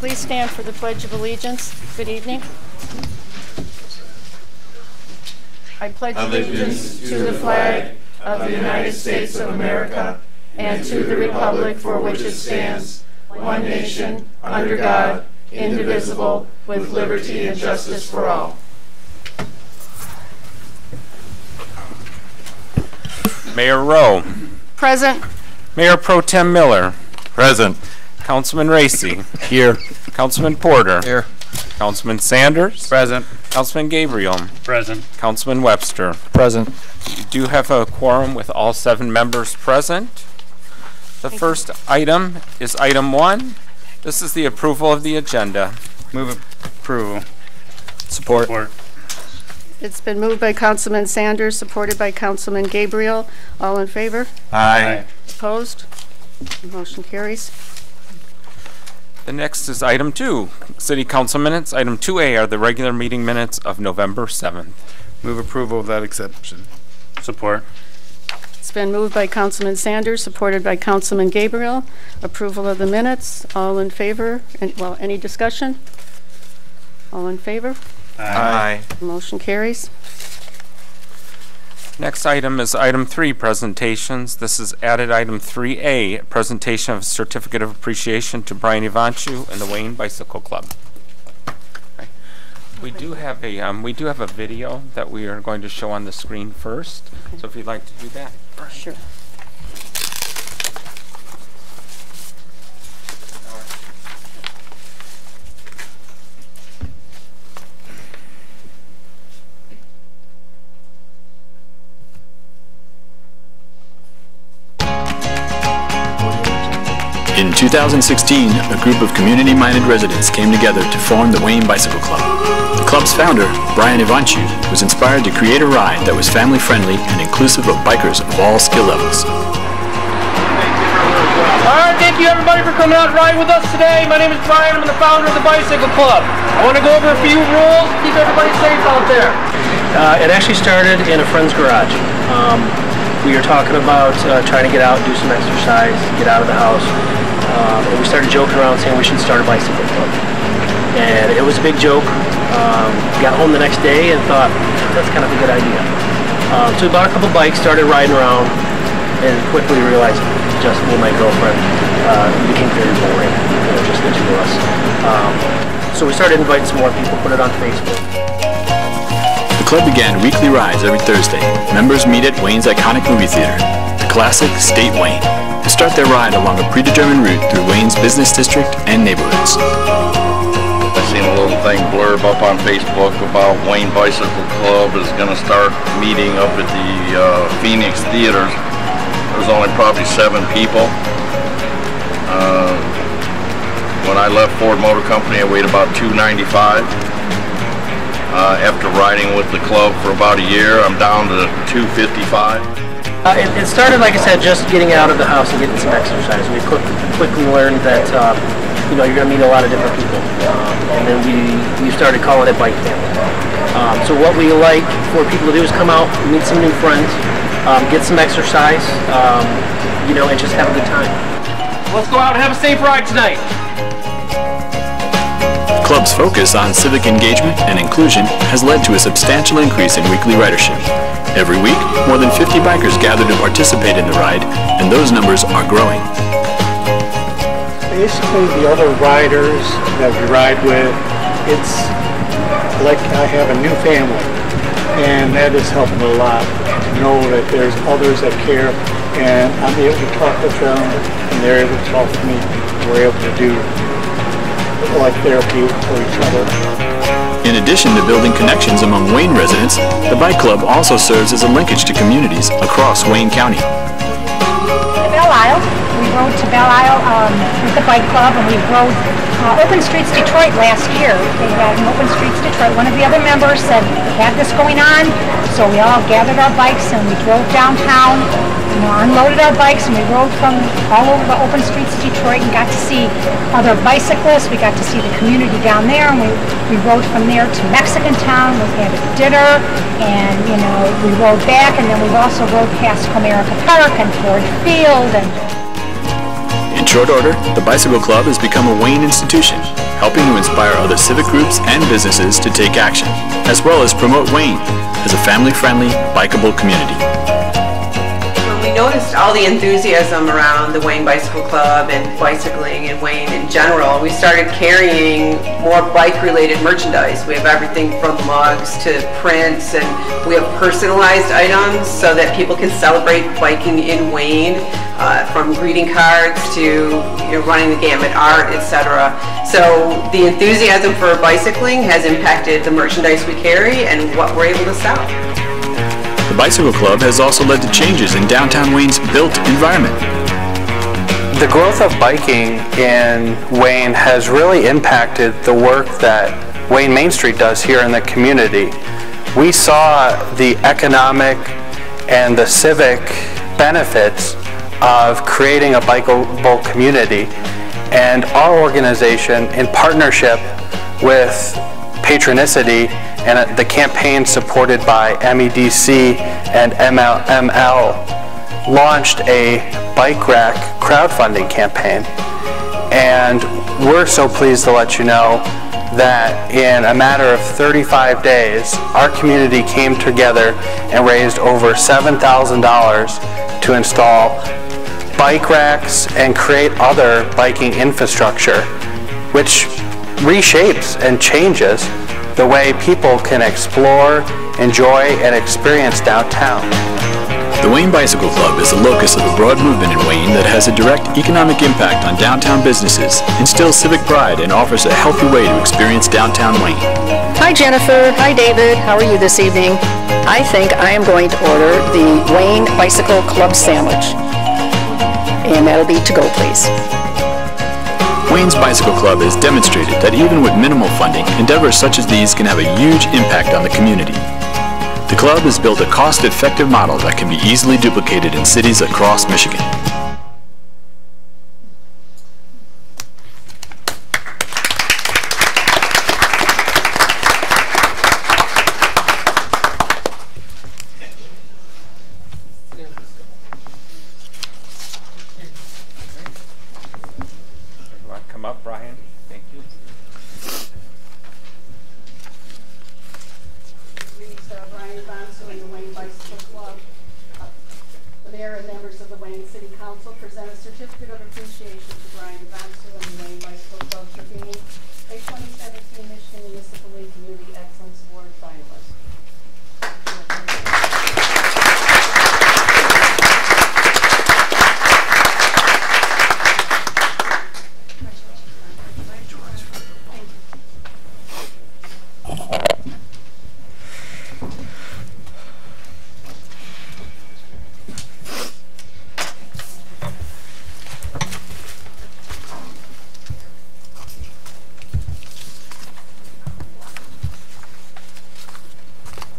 Please stand for the Pledge of Allegiance. Good evening. I pledge allegiance to the flag of the United States of America and to the republic for which it stands, one nation, under God, indivisible, with liberty and justice for all. Mayor Rowe. Present. Mayor Pro Tem Miller. Present. Councilman Racy. Here. Councilman Porter. Here. Councilman Sanders. Present. Councilman Gabriel. Present. Councilman Webster. Present. You do have a quorum with all 7 members present. The first item is item 1. This is the approval of the agenda. Move approval. Support. It's been moved by Councilman Sanders, supported by Councilman Gabriel. All in favor? Aye. Opposed? Motion carries. The next is item 2, City Council minutes. Item 2A are the regular meeting minutes of November 7th. Move approval of that exception. Support. It's been moved by Councilman Sanders, supported by Councilman Gabriel. Approval of the minutes. All in favor? Well, any discussion? All in favor? Aye. Motion carries. Next item is item 3, presentations. This is added item 3A, presentation of certificate of appreciation to Brian Ivanchu and the Wayne Bicycle Club. Okay. We do have a video that we are going to show on the screen first. Okay. So if you'd like to do that. Sure. In 2016, a group of community-minded residents came together to form the Wayne Bicycle Club. The club's founder, Brian Ivanchu, was inspired to create a ride that was family-friendly and inclusive of bikers of all skill levels. All right, thank you everybody for coming out and riding with us today. My name is Brian, I'm the founder of the Bicycle Club. I want to go over a few rules to keep everybody safe out there. It actually started in a friend's garage. We were talking about trying to get out, do some exercise, get out of the house. And we started joking around saying we should start a bicycle club. And it was a big joke. Got home the next day and thought, that's kind of a good idea. So we bought a couple bikes, started riding around, and quickly realized just me and my girlfriend it became very boring, just the two of us. So we started inviting some more people, put it on Facebook. The club began weekly rides every Thursday. Members meet at Wayne's iconic movie theater, the classic State Wayne, to start their ride along a predetermined route through Wayne's business district and neighborhoods. I seen a little thing blurb up on Facebook about Wayne Bicycle Club is going to start meeting up at the Phoenix Theaters. There's only probably 7 people. When I left Ford Motor Company, I weighed about 295. After riding with the club for about a year, I'm down to 255. It started, like I said, just getting out of the house and getting some exercise. We quickly learned that you're going to meet a lot of different people, and then we started calling it Bike Family. So what we like for people to do is come out, meet some new friends, get some exercise, and just have a good time. Let's go out and have a safe ride tonight. The club's focus on civic engagement and inclusion has led to a substantial increase in weekly ridership. Every week, more than 50 bikers gather to participate in the ride, and those numbers are growing. Basically, the other riders that we ride with, it's like I have a new family, and that is helping a lot to know that there's others that care, and I'm able to talk with them, and they're able to talk to me, and we're able to do like therapy for each other. In addition to building connections among Wayne residents, the Bike Club also serves as a linkage to communities across Wayne County. Belle Isle. We rode to Belle Isle with the Bike Club, and we rode Open Streets Detroit last year. They had an Open Streets Detroit. One of the other members said we had this going on, so we all gathered our bikes and we drove downtown, unloaded our bikes, and we rode from all over the Open Streets Detroit and got to see other bicyclists. We got to see the community down there, and we rode from there to Mexican Town. We had a dinner, and we rode back, and then we also rode past Comerica Park and Ford Field. And in In short order, the Bicycle Club has become a Wayne institution, helping to inspire other civic groups and businesses to take action, as well as promote Wayne as a family-friendly, bikeable community. We noticed all the enthusiasm around the Wayne Bicycle Club and bicycling in Wayne in general. We started carrying more bike-related merchandise. We have everything from mugs to prints, and we have personalized items so that people can celebrate biking in Wayne, from greeting cards to running the gamut, art, etc. So the enthusiasm for bicycling has impacted the merchandise we carry and what we're able to sell. The Bicycle Club has also led to changes in downtown Wayne's built environment. The growth of biking in Wayne has really impacted the work that Wayne Main Street does here in the community. We saw the economic and the civic benefits of creating a bikeable community, and our organization, in partnership with Patronicity and the campaign supported by MEDC and ML, launched a bike rack crowdfunding campaign. And we're so pleased to let you know that in a matter of 35 days, our community came together and raised over $7,000 to install bike racks and create other biking infrastructure, which reshapes and changes the way people can explore, enjoy, and experience downtown. The Wayne Bicycle Club is the locus of a broad movement in Wayne that has a direct economic impact on downtown businesses, instills civic pride, and offers a healthy way to experience downtown Wayne. Hi Jennifer, hi David, how are you this evening? I think I am going to order the Wayne Bicycle Club sandwich. And that'll be to go, please. Wayne's Bicycle Club has demonstrated that even with minimal funding, endeavors such as these can have a huge impact on the community. The club has built a cost-effective model that can be easily duplicated in cities across Michigan.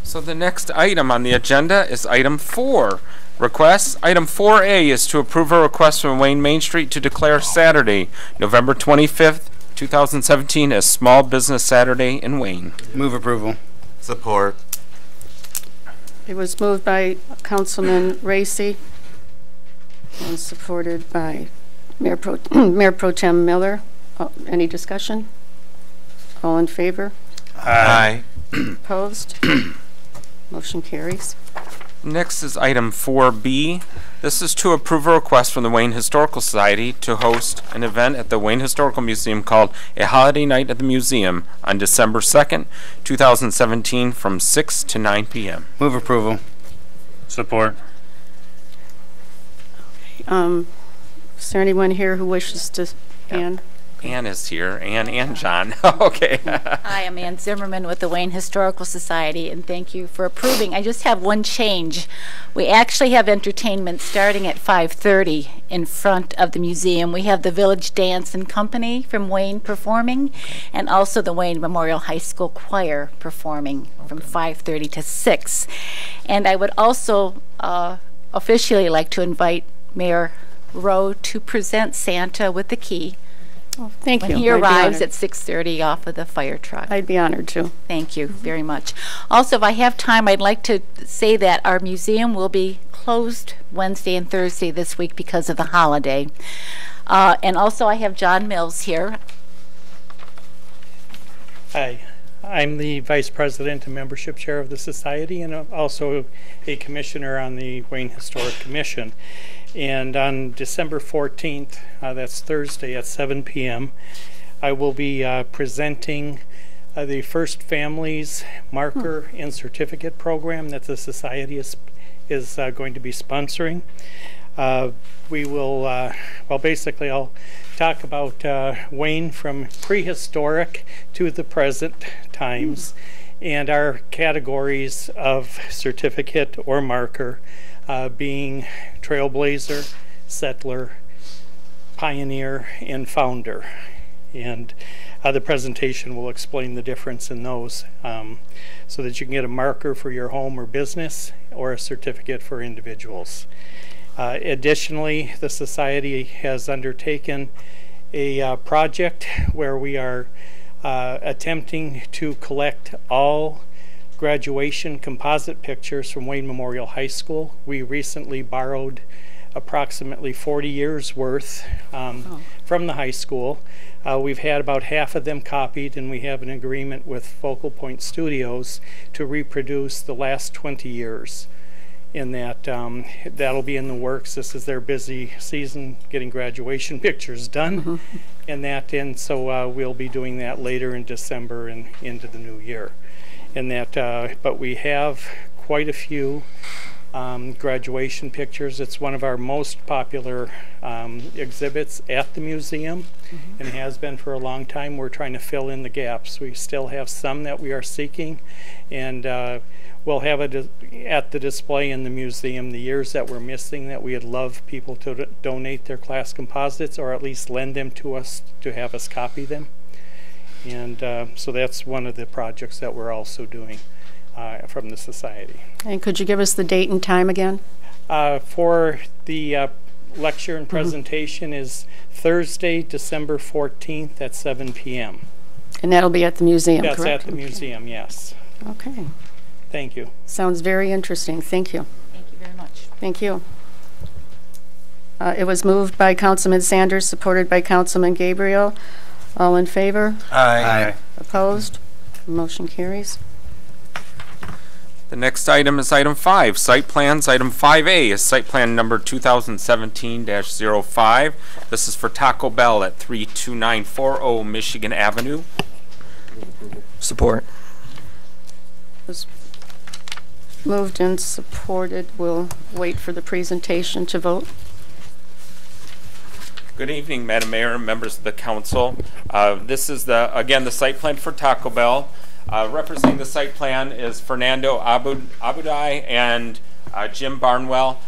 So the next item on the agenda is item 4, requests. Item 4A is to approve a request from Wayne Main Street to declare Saturday, November 25th, 2017 as Small Business Saturday in Wayne. Move approval. Support. It was moved by Councilman Racy and supported by Mayor Pro Tem Miller. Any discussion? All in favor? Aye. Opposed? Motion carries. Next is item 4B. This is to approve a request from the Wayne Historical Society to host an event at the Wayne Historical Museum called A Holiday Night at the Museum on December 2nd, 2017 from 6 to 9 p.m. Move approval. Support. Is there anyone here who wishes to, Ann? Ann is here. Ann and John. Okay. Hi, I'm Ann Zimmerman with the Wayne Historical Society, and thank you for approving. I just have one change. We actually have entertainment starting at 5:30 in front of the museum. We have the Village Dance and Company from Wayne performing, and also the Wayne Memorial High School Choir performing from 5:30 to 6. And I would also officially like to invite Mayor Rowe to present Santa with the key. Oh, thank you. When he arrives at 6:30 off of the fire truck. I'd be honored to. Thank you very much. Also, if I have time, I'd like to say that our museum will be closed Wednesday and Thursday this week because of the holiday. And also I have John Mills here. Hi, I'm the Vice President and Membership Chair of the Society, and also a Commissioner on the Wayne Historic Commission. And on December 14th, that's Thursday at 7 p.m., I will be presenting the First Families Marker and Certificate Program that the Society is going to be sponsoring. We will, well, basically I'll talk about Wayne from prehistoric to the present times and our categories of certificate or marker being trailblazer, settler, pioneer, and founder. And the presentation will explain the difference in those so that you can get a marker for your home or business or a certificate for individuals. Additionally, the Society has undertaken a project where we are attempting to collect all graduation composite pictures from Wayne Memorial High School. We recently borrowed approximately 40 years worth from the high school. We've had about half of them copied, and we have an agreement with Focal Point Studios to reproduce the last 20 years. In that, that'll be in the works. This is their busy season getting graduation pictures done. And so we'll be doing that later in December and into the new year. And that, but we have quite a few graduation pictures. It's one of our most popular exhibits at the museum, and has been for a long time. We're trying to fill in the gaps. We still have some that we are seeking, and we'll have it at the display in the museum the years that we're missing that we'd love people to donate their class composites, or at least lend them to us to have us copy them. And so that's one of the projects that we're also doing from the Society. And could you give us the date and time again? For the lecture and presentation is Thursday, December 14th at 7 p.m. And that'll be at the museum, correct? That's at the museum, yes. Okay. Thank you. Sounds very interesting. Thank you. Thank you very much. Thank you. It was moved by Councilman Sanders, supported by Councilman Gabriel. All in favor? Aye. Opposed? Motion carries. The next item is item 5, site plans. Item 5A is site plan number 2017-05. This is for Taco Bell at 32940 Michigan Avenue. Support. Was moved and supported. We'll wait for the presentation to vote. Good evening, Madam Mayor and members of the council. This is again the site plan for Taco Bell. Representing the site plan is Fernando Abudai and Jim Barnwell.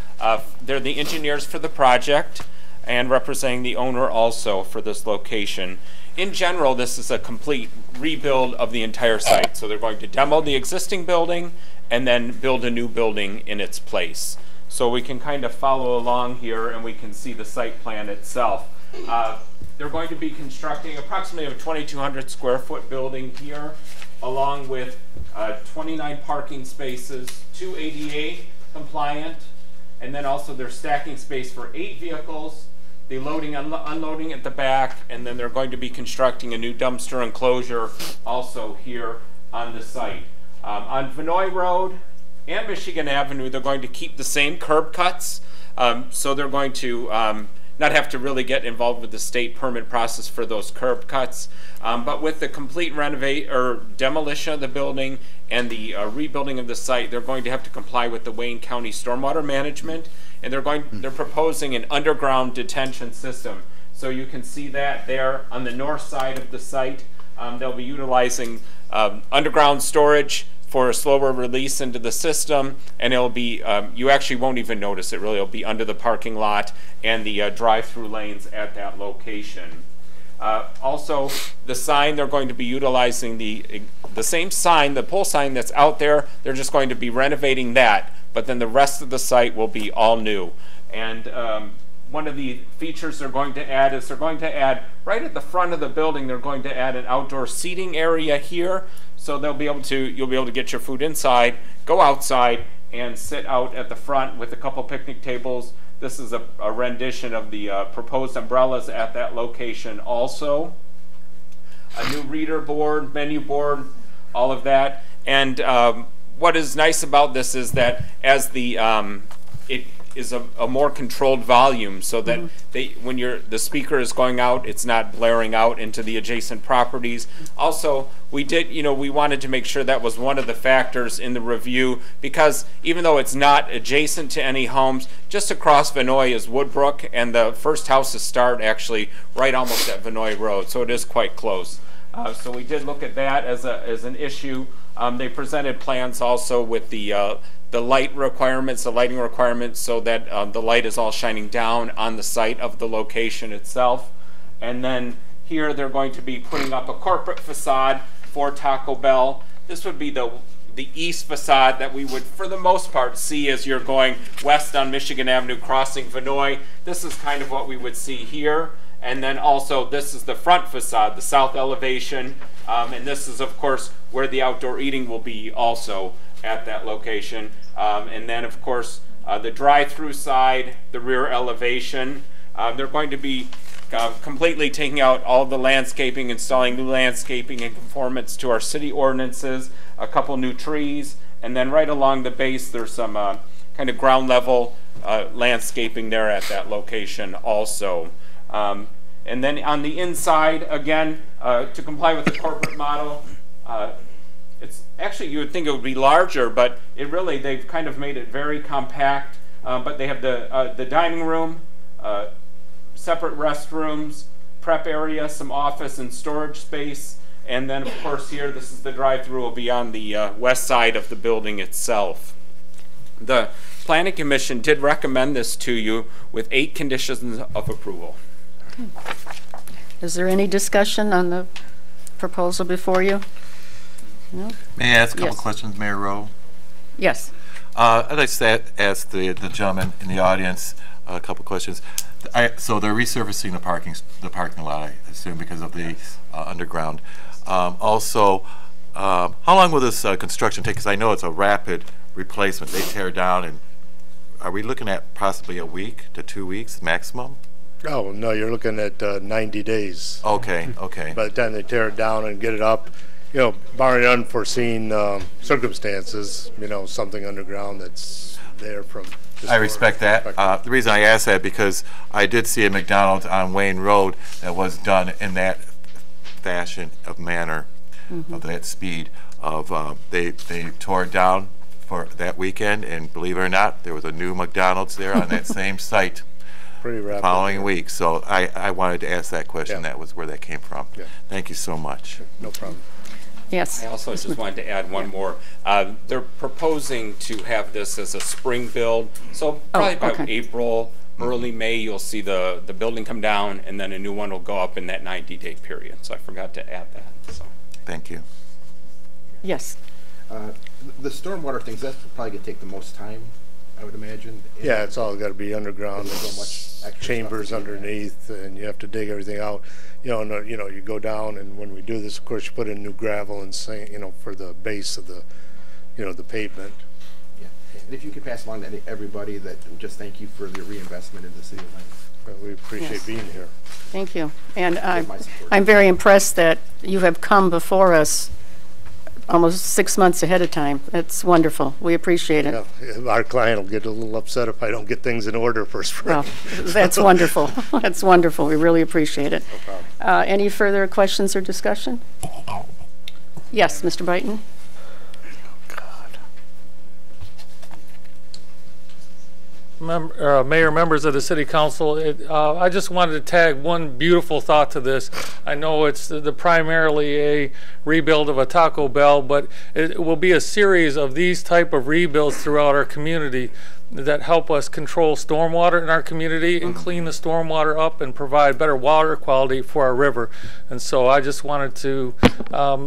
They're the engineers for the project, and representing the owner also for this location. In general, this is a complete rebuild of the entire site. So they're going to demo the existing building and then build a new building in its place. So we can kind of follow along here and we can see the site plan itself. They're going to be constructing approximately a 2,200 square foot building here, along with 29 parking spaces, 2 ADA compliant, and then also their stacking space for 8 vehicles, the loading and unloading at the back, and then they're going to be constructing a new dumpster enclosure also here on the site. On Vinoy Road and Michigan Avenue, they're going to keep the same curb cuts, so they're going to not have to really get involved with the state permit process for those curb cuts. But with the complete demolition of the building and the rebuilding of the site, they're going to have to comply with the Wayne County Stormwater Management, and they're proposing an underground detention system. So you can see that there on the north side of the site. They'll be utilizing underground storage for a slower release into the system, and it'll be, you actually won't even notice it really. It'll be under the parking lot and the drive-through lanes at that location. Also, the sign, they're going to be utilizing the same sign, the pole sign that's out there. They're just going to be renovating that, but then the rest of the site will be all new. And one of the features they're going to add is they're going to add, right at the front of the building, they're going to add an outdoor seating area here. So you'll be able to get your food inside, go outside, and sit out at the front with a couple picnic tables. This is a rendition of the proposed umbrellas at that location also. A new reader board, menu board, all of that. And what is nice about this is that as the it is a more controlled volume, so that when the speaker is going out, it's not blaring out into the adjacent properties. Also, we wanted to make sure that was one of the factors in the review, because even though it's not adjacent to any homes, just across Vinoy is Woodbrook, and the first houses start actually right almost at Vinoy Road, so it is quite close. So we did look at that as an issue. They presented plans also with the light requirements, the lighting requirements, so that the light is all shining down on the site of the location itself. And then here they're going to be putting up a corporate facade for Taco Bell. This would be the east facade that we would, for the most part, see as you're going west on Michigan Avenue crossing Vinoy. This is kind of what we would see here. And then also this is the front facade, the south elevation. And this is, of course, where the outdoor eating will be also at that location. And then, of course, the drive-through side, the rear elevation. They're going to be completely taking out all the landscaping, installing new landscaping in conformance to our city ordinances, a couple new trees, and then right along the base there's some kind of ground level landscaping there at that location also. And then on the inside, again, to comply with the corporate model, it's actually, you would think it would be larger, but they've kind of made it very compact. But they have the dining room, separate restrooms, prep area, some office and storage space, and then of course here, this is the drive-through will be on the west side of the building itself. The Planning Commission did recommend this to you with 8 conditions of approval. Is there any discussion on the proposal before you? No? May I ask a couple questions, Mayor Rowe? Yes. I'd like to ask the gentleman in the audience a couple questions. So they're resurfacing the parking lot, I assume, because of the underground. Also, how long will this construction take? Because I know it's a rapid replacement. They tear down, and are we looking at possibly a week to 2 weeks maximum? Oh, no, you're looking at 90 days. Okay, okay. By the time they tear it down and get it up, barring unforeseen circumstances, something underground that's there from... I respect that. The reason I ask that, because I did see a McDonald's on Wayne Road that was done in that fashion of manner, of that speed of they tore it down for that weekend, and believe it or not, there was a new McDonald's there on that same site the following week. So I wanted to ask that question. That was where that came from. Thank you so much. No problem. Yes. I also just wanted to add one more. They're proposing to have this as a spring build. So probably about April, early May, you'll see the building come down, and then a new one will go up in that 90-day period. So I forgot to add that. So thank you. Yes. The stormwater things, that's probably going to take the most time, I would imagine. Yeah, it's all got to be underground. There's so much chambers underneath, and you have to dig everything out. You go down, and when we do this, of course, you put in new gravel and for the base of the, the pavement. Yeah, and if you could pass along to everybody that just thank you for the reinvestment in the city of Lynn. Well, we appreciate being here. Thank you. And I'm very impressed that you have come before us almost 6 months ahead of time. That's wonderful. We appreciate it. Yeah, our client will get a little upset if I don't get things in order for spring. Well, that's wonderful. That's wonderful. We really appreciate it. No problem. Any further questions or discussion? Yes, Mr. Brighton. Mayor, members of the City Council, I just wanted to tag one beautiful thought to this. I know it's primarily a rebuild of a Taco Bell, but it will be a series of these type of rebuilds throughout our community that help us control stormwater in our community and clean the stormwater up and provide better water quality for our river. And so I just wanted to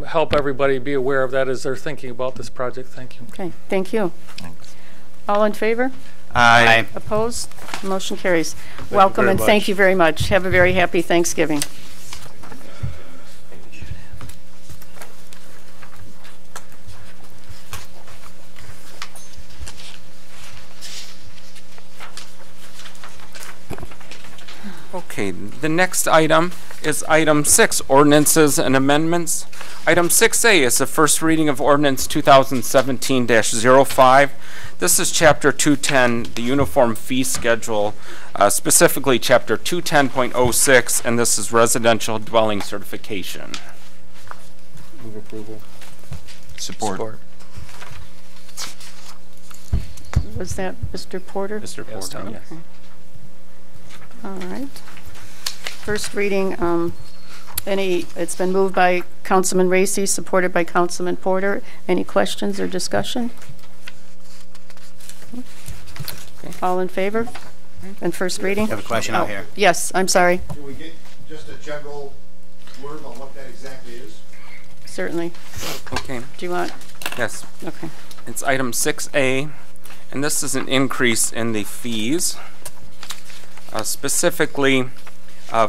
help everybody be aware of that as they're thinking about this project. Thank you. Okay, thank you. Thanks. All in favor? Aye. Opposed? Motion carries. Welcome and thank you very much. Have a very happy Thanksgiving. Okay, the next item is item 6, ordinances and amendments. Item 6A is the first reading of ordinance 2017-05. This is chapter 210, the uniform fee schedule, specifically chapter 210.06, and this is residential dwelling certification. Move approval. Support. Was that Mr. Porter? Mr. Porter, yes. Okay. All right. First reading, it's been moved by Councilman Racy, supported by Councilman Porter. Any questions or discussion? Okay. All in favor? And first reading? You have a question out here. Yes, I'm sorry. Can we get just a general word on what that exactly is? Certainly. Okay. Do you want? Yes. Okay. It's item 6A, and this is an increase in the fees, specifically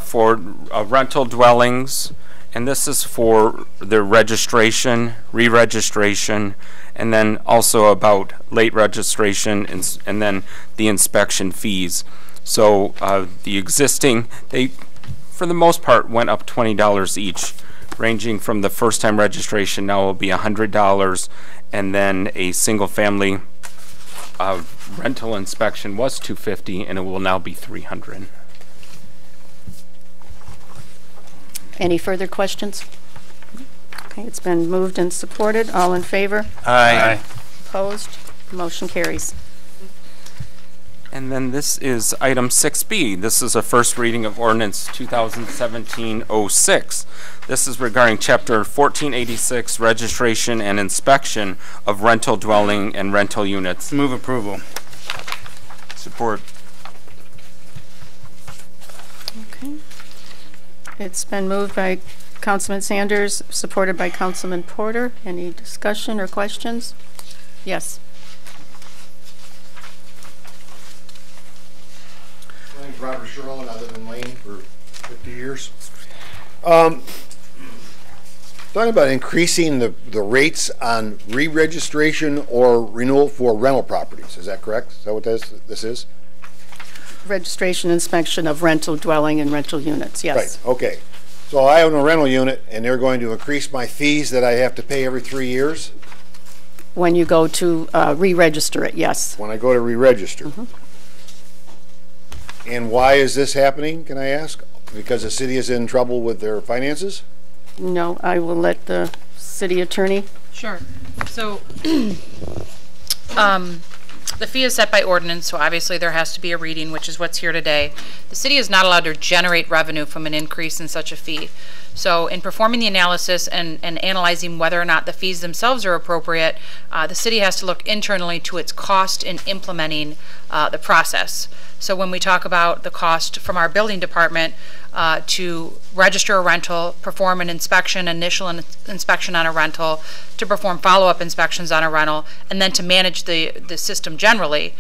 for rental dwellings, and this is for the registration, re-registration, and then also about late registration and then the inspection fees. So the existing, they for the most part went up $20 each, ranging from the first time registration now will be $100, and then a single family rental inspection was $250 and it will now be $300. Any further questions? Okay, it's been moved and supported. All in favor? Aye. Opposed? Motion carries. And then this is item 6B. This is a first reading of ordinance 2017-06. This is regarding chapter 1486, registration and inspection of rental dwelling and rental units. Move approval. Support. Okay. It's been moved by Councilman Sanders, supported by Councilman Porter. Any discussion or questions? Yes. My name's Robert Sherrill, and I live in Lane for 50 years. Talking about increasing the rates on re-registration or renewal for rental properties. Is that correct? Is that what this is? Registration inspection of rental dwelling and rental units, yes. Right, okay. So I own a rental unit, and they're going to increase my fees that I have to pay every 3 years? When you go to re-register it, yes. When I go to re-register. Mm-hmm. And why is this happening, can I ask? Because the city is in trouble with their finances? No, I will let the city attorney. Sure. So, the fee is set by ordinance, so obviously there has to be a reading, which is what's here today. The city is not allowed to generate revenue from an increase in such a fee. So in performing the analysis and analyzing whether or not the fees themselves are appropriate, the city has to look internally to its cost in implementing the process. So when we talk about the cost from our building department to register a rental, perform an inspection, initial inspection on a rental, to perform follow-up inspections on a rental, and then to manage the system generally,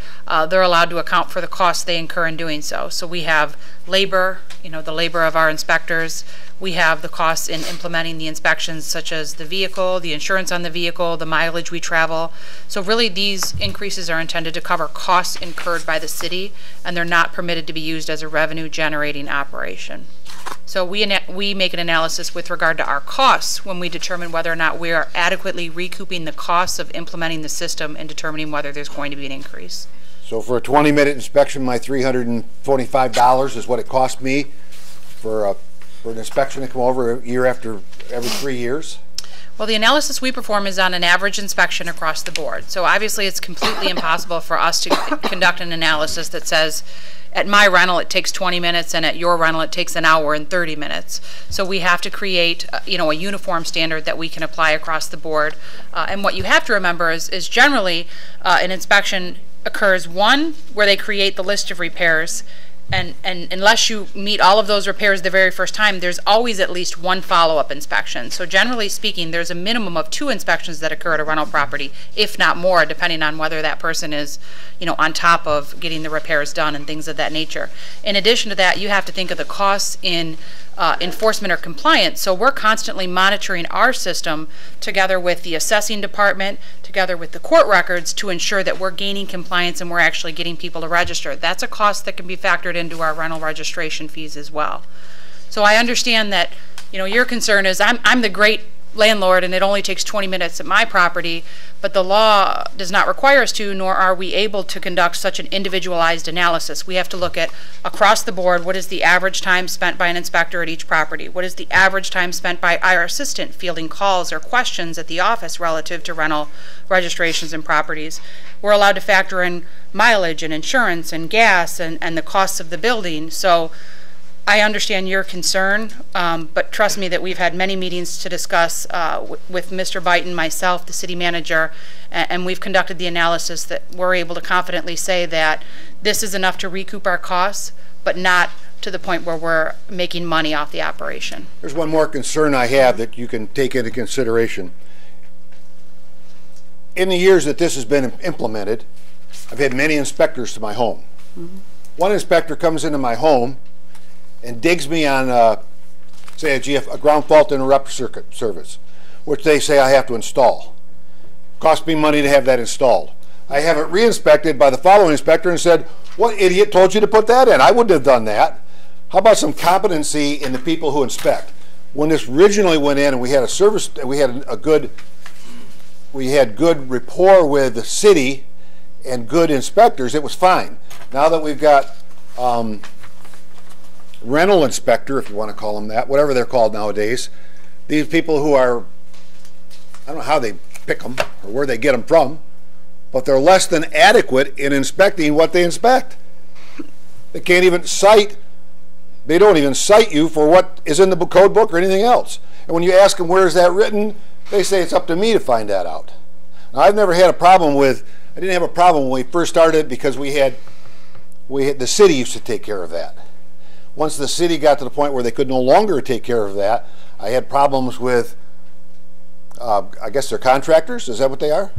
they're allowed to account for the costs they incur in doing so. So we have labor, the labor of our inspectors. We have the costs in implementing the inspections, such as the vehicle, the insurance on the vehicle, the mileage we travel. So really these increases are intended to cover costs incurred by the city, and they're not permitted to be used as a revenue generating operation. So we make an analysis with regard to our costs when we determine whether or not we are adequately recouping the costs of implementing the system and determining whether there's going to be an increase. So for a 20-minute inspection, my $345 is what it cost me for an inspection to come over every 3 years? Well, the analysis we perform is on an average inspection across the board. So obviously it's completely impossible for us to conduct an analysis that says, at my rental it takes 20 minutes and at your rental it takes an hour and 30 minutes. So we have to create a uniform standard that we can apply across the board. And what you have to remember is generally an inspection occurs, one, where they create the list of repairs, and unless you meet all of those repairs the very first time, there's always at least one follow-up inspection. So generally speaking, there's a minimum of 2 inspections that occur at a rental property, if not more, depending on whether that person is, on top of getting the repairs done and things of that nature. In addition to that, you have to think of the costs in enforcement or compliance. So we're constantly monitoring our system together with the assessing department, together with the court records, to ensure that we're gaining compliance and we're actually getting people to register. That's a cost that can be factored into our rental registration fees as well. So I understand that, you know, your concern is I'm the great landlord and it only takes 20 minutes at my property, but the law does not require us to, nor are we able to conduct such an individualized analysis. We have to look at across the board, what is the average time spent by an inspector at each property? What is the average time spent by our assistant fielding calls or questions at the office relative to rental registrations and properties? We're allowed to factor in mileage and insurance and gas and the costs of the building. So I understand your concern, but trust me that we've had many meetings to discuss with Mr. Byton, myself, the city manager, and we've conducted the analysis that we're able to confidently say that this is enough to recoup our costs, but not to the point where we're making money off the operation. There's one more concern I have that you can take into consideration. In the years that this has been implemented, I've had many inspectors to my home. One inspector comes into my home and digs me on, say, a ground fault interrupt circuit service, which they say I have to install. Cost me money to have that installed. I have it re-inspected by the following inspector and said, what idiot told you to put that in? I wouldn't have done that. How about some competency in the people who inspect? When this originally went in and we had a service, we had good rapport with the city and good inspectors, it was fine. Now that we've got rental inspector, if you want to call them that, whatever they're called nowadays, these people who are, I don't know how they pick them or where they get them from, but they're less than adequate in inspecting what they inspect. They can't even cite, they don't even cite you for what is in the code book or anything else. And when you ask them where is that written, they say it's up to me to find that out. Now, I've never had a problem with, I didn't have a problem when we first started because the city used to take care of that. Once the city got to the point where they could no longer take care of that, I had problems with, I guess they're contractors, is that what they are?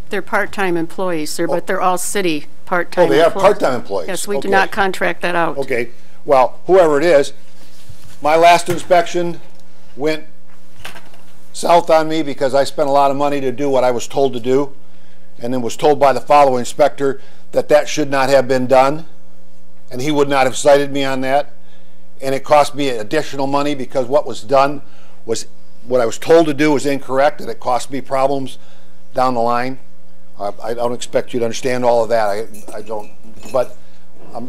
They're part-time employees, sir, but they're all city part-time employees. Oh, they are part-time employees? Yes, we do not contract that out. Okay, well, whoever it is, my last inspection went south on me because I spent a lot of money to do what I was told to do, and then was told by the following inspector that that should not have been done, and he would not have cited me on that, and it cost me additional money because what was done was, what I was told to do was incorrect, and it cost me problems down the line. I don't expect you to understand all of that. I don't, but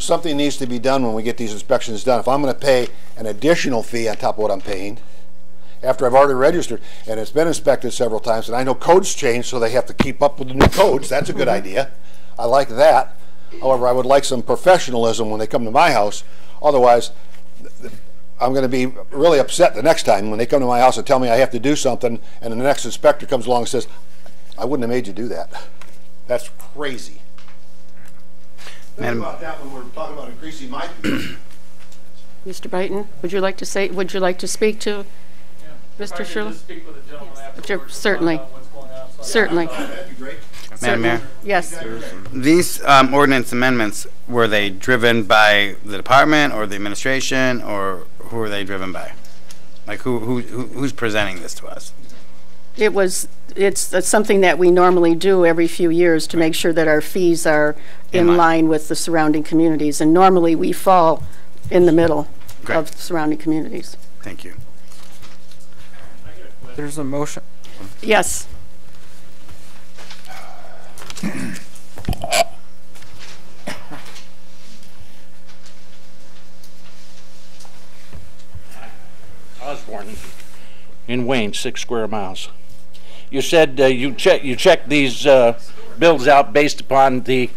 something needs to be done when we get these inspections done. If I'm going to pay an additional fee on top of what I'm paying, after I've already registered, and it's been inspected several times, and I know codes change, so they have to keep up with the new codes. That's a good idea. I like that. However, I would like some professionalism when they come to my house. Otherwise, I'm going to be really upset the next time when they come to my house and tell me I have to do something, and the next inspector comes along and says, I wouldn't have made you do that. That's crazy. Think about that when we're talking about increasing my fee. Mr. Byton, would you like to speak to Mr. Sherlock? Certainly. Certainly. Madam Mayor? Yes. These ordinance amendments, were they driven by the department or the administration, or who were they driven by? Like who's presenting this to us? It's something that we normally do every few years to make sure that our fees are in line with the surrounding communities, and normally we fall in the middle of surrounding communities. Thank you. There's a motion. Yes. Osborne in Wayne, 6 square miles. You said you checked these bills out based upon the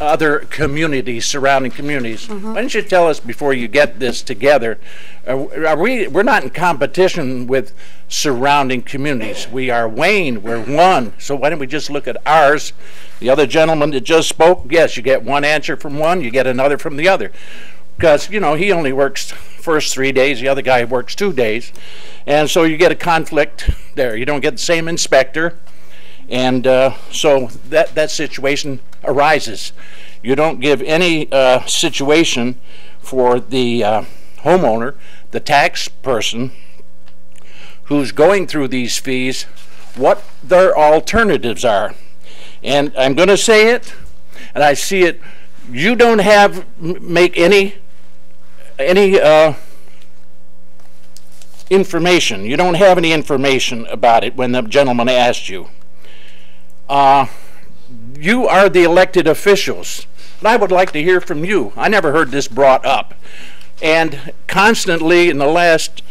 other communities, surrounding communities. Why don't you tell us before you get this together? We're not in competition with surrounding communities. We are Wayne. We're one. So why don't we just look at ours? The other gentleman that just spoke, yes, you get one answer from one, you get another from the other. Because, you know, he only works first 3 days, the other guy works 2 days. And so you get a conflict there. You don't get the same inspector. And so that situation arises. You don't give any situation for the homeowner the tax person who's going through these fees what their alternatives are. And I'm going to say it, and I see it. You don't have make any information. You don't have any information about it when the gentleman asked you. You are the elected officials, and I would like to hear from you. I never heard this brought up. And constantly in the last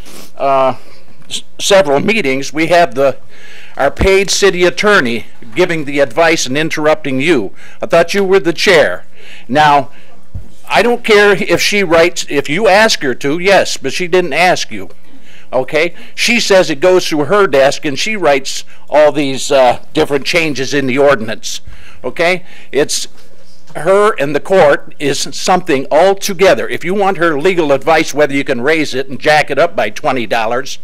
several meetings, we have our paid city attorney giving the advice and interrupting you. I thought you were the chair. Now, I don't care if she writes, if you ask her to, yes, but she didn't ask you. Okay? She says it goes through her desk and she writes all these different changes in the ordinance. Okay? It's her and the court is something altogether. If you want her legal advice whether you can raise it and jack it up by $20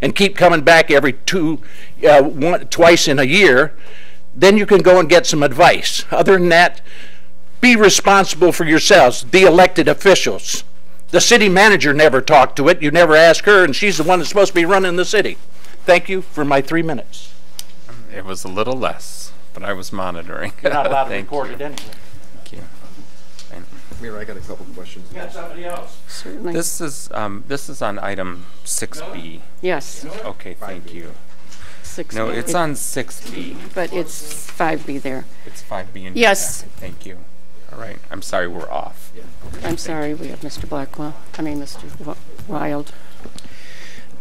and keep coming back every twice in a year, then you can go and get some advice. Other than that, be responsible for yourselves, the elected officials. The city manager never talked to it. You never ask her, and she's the one that's supposed to be running the city. Thank you for my 3 minutes. It was a little less, but I was monitoring. You're not allowed to record it anyway. Thank you. Mayor, I got a couple questions. You got somebody else? Certainly. This is on item 6B. Yes. Okay, thank you. 6B. No, it's on 6B. But it's 5B there. It's 5B in Yes. your packet. Thank you. All right. I'm sorry we're off. I'm sorry, we have Mr. Blackwell. I mean, Mr. Wild.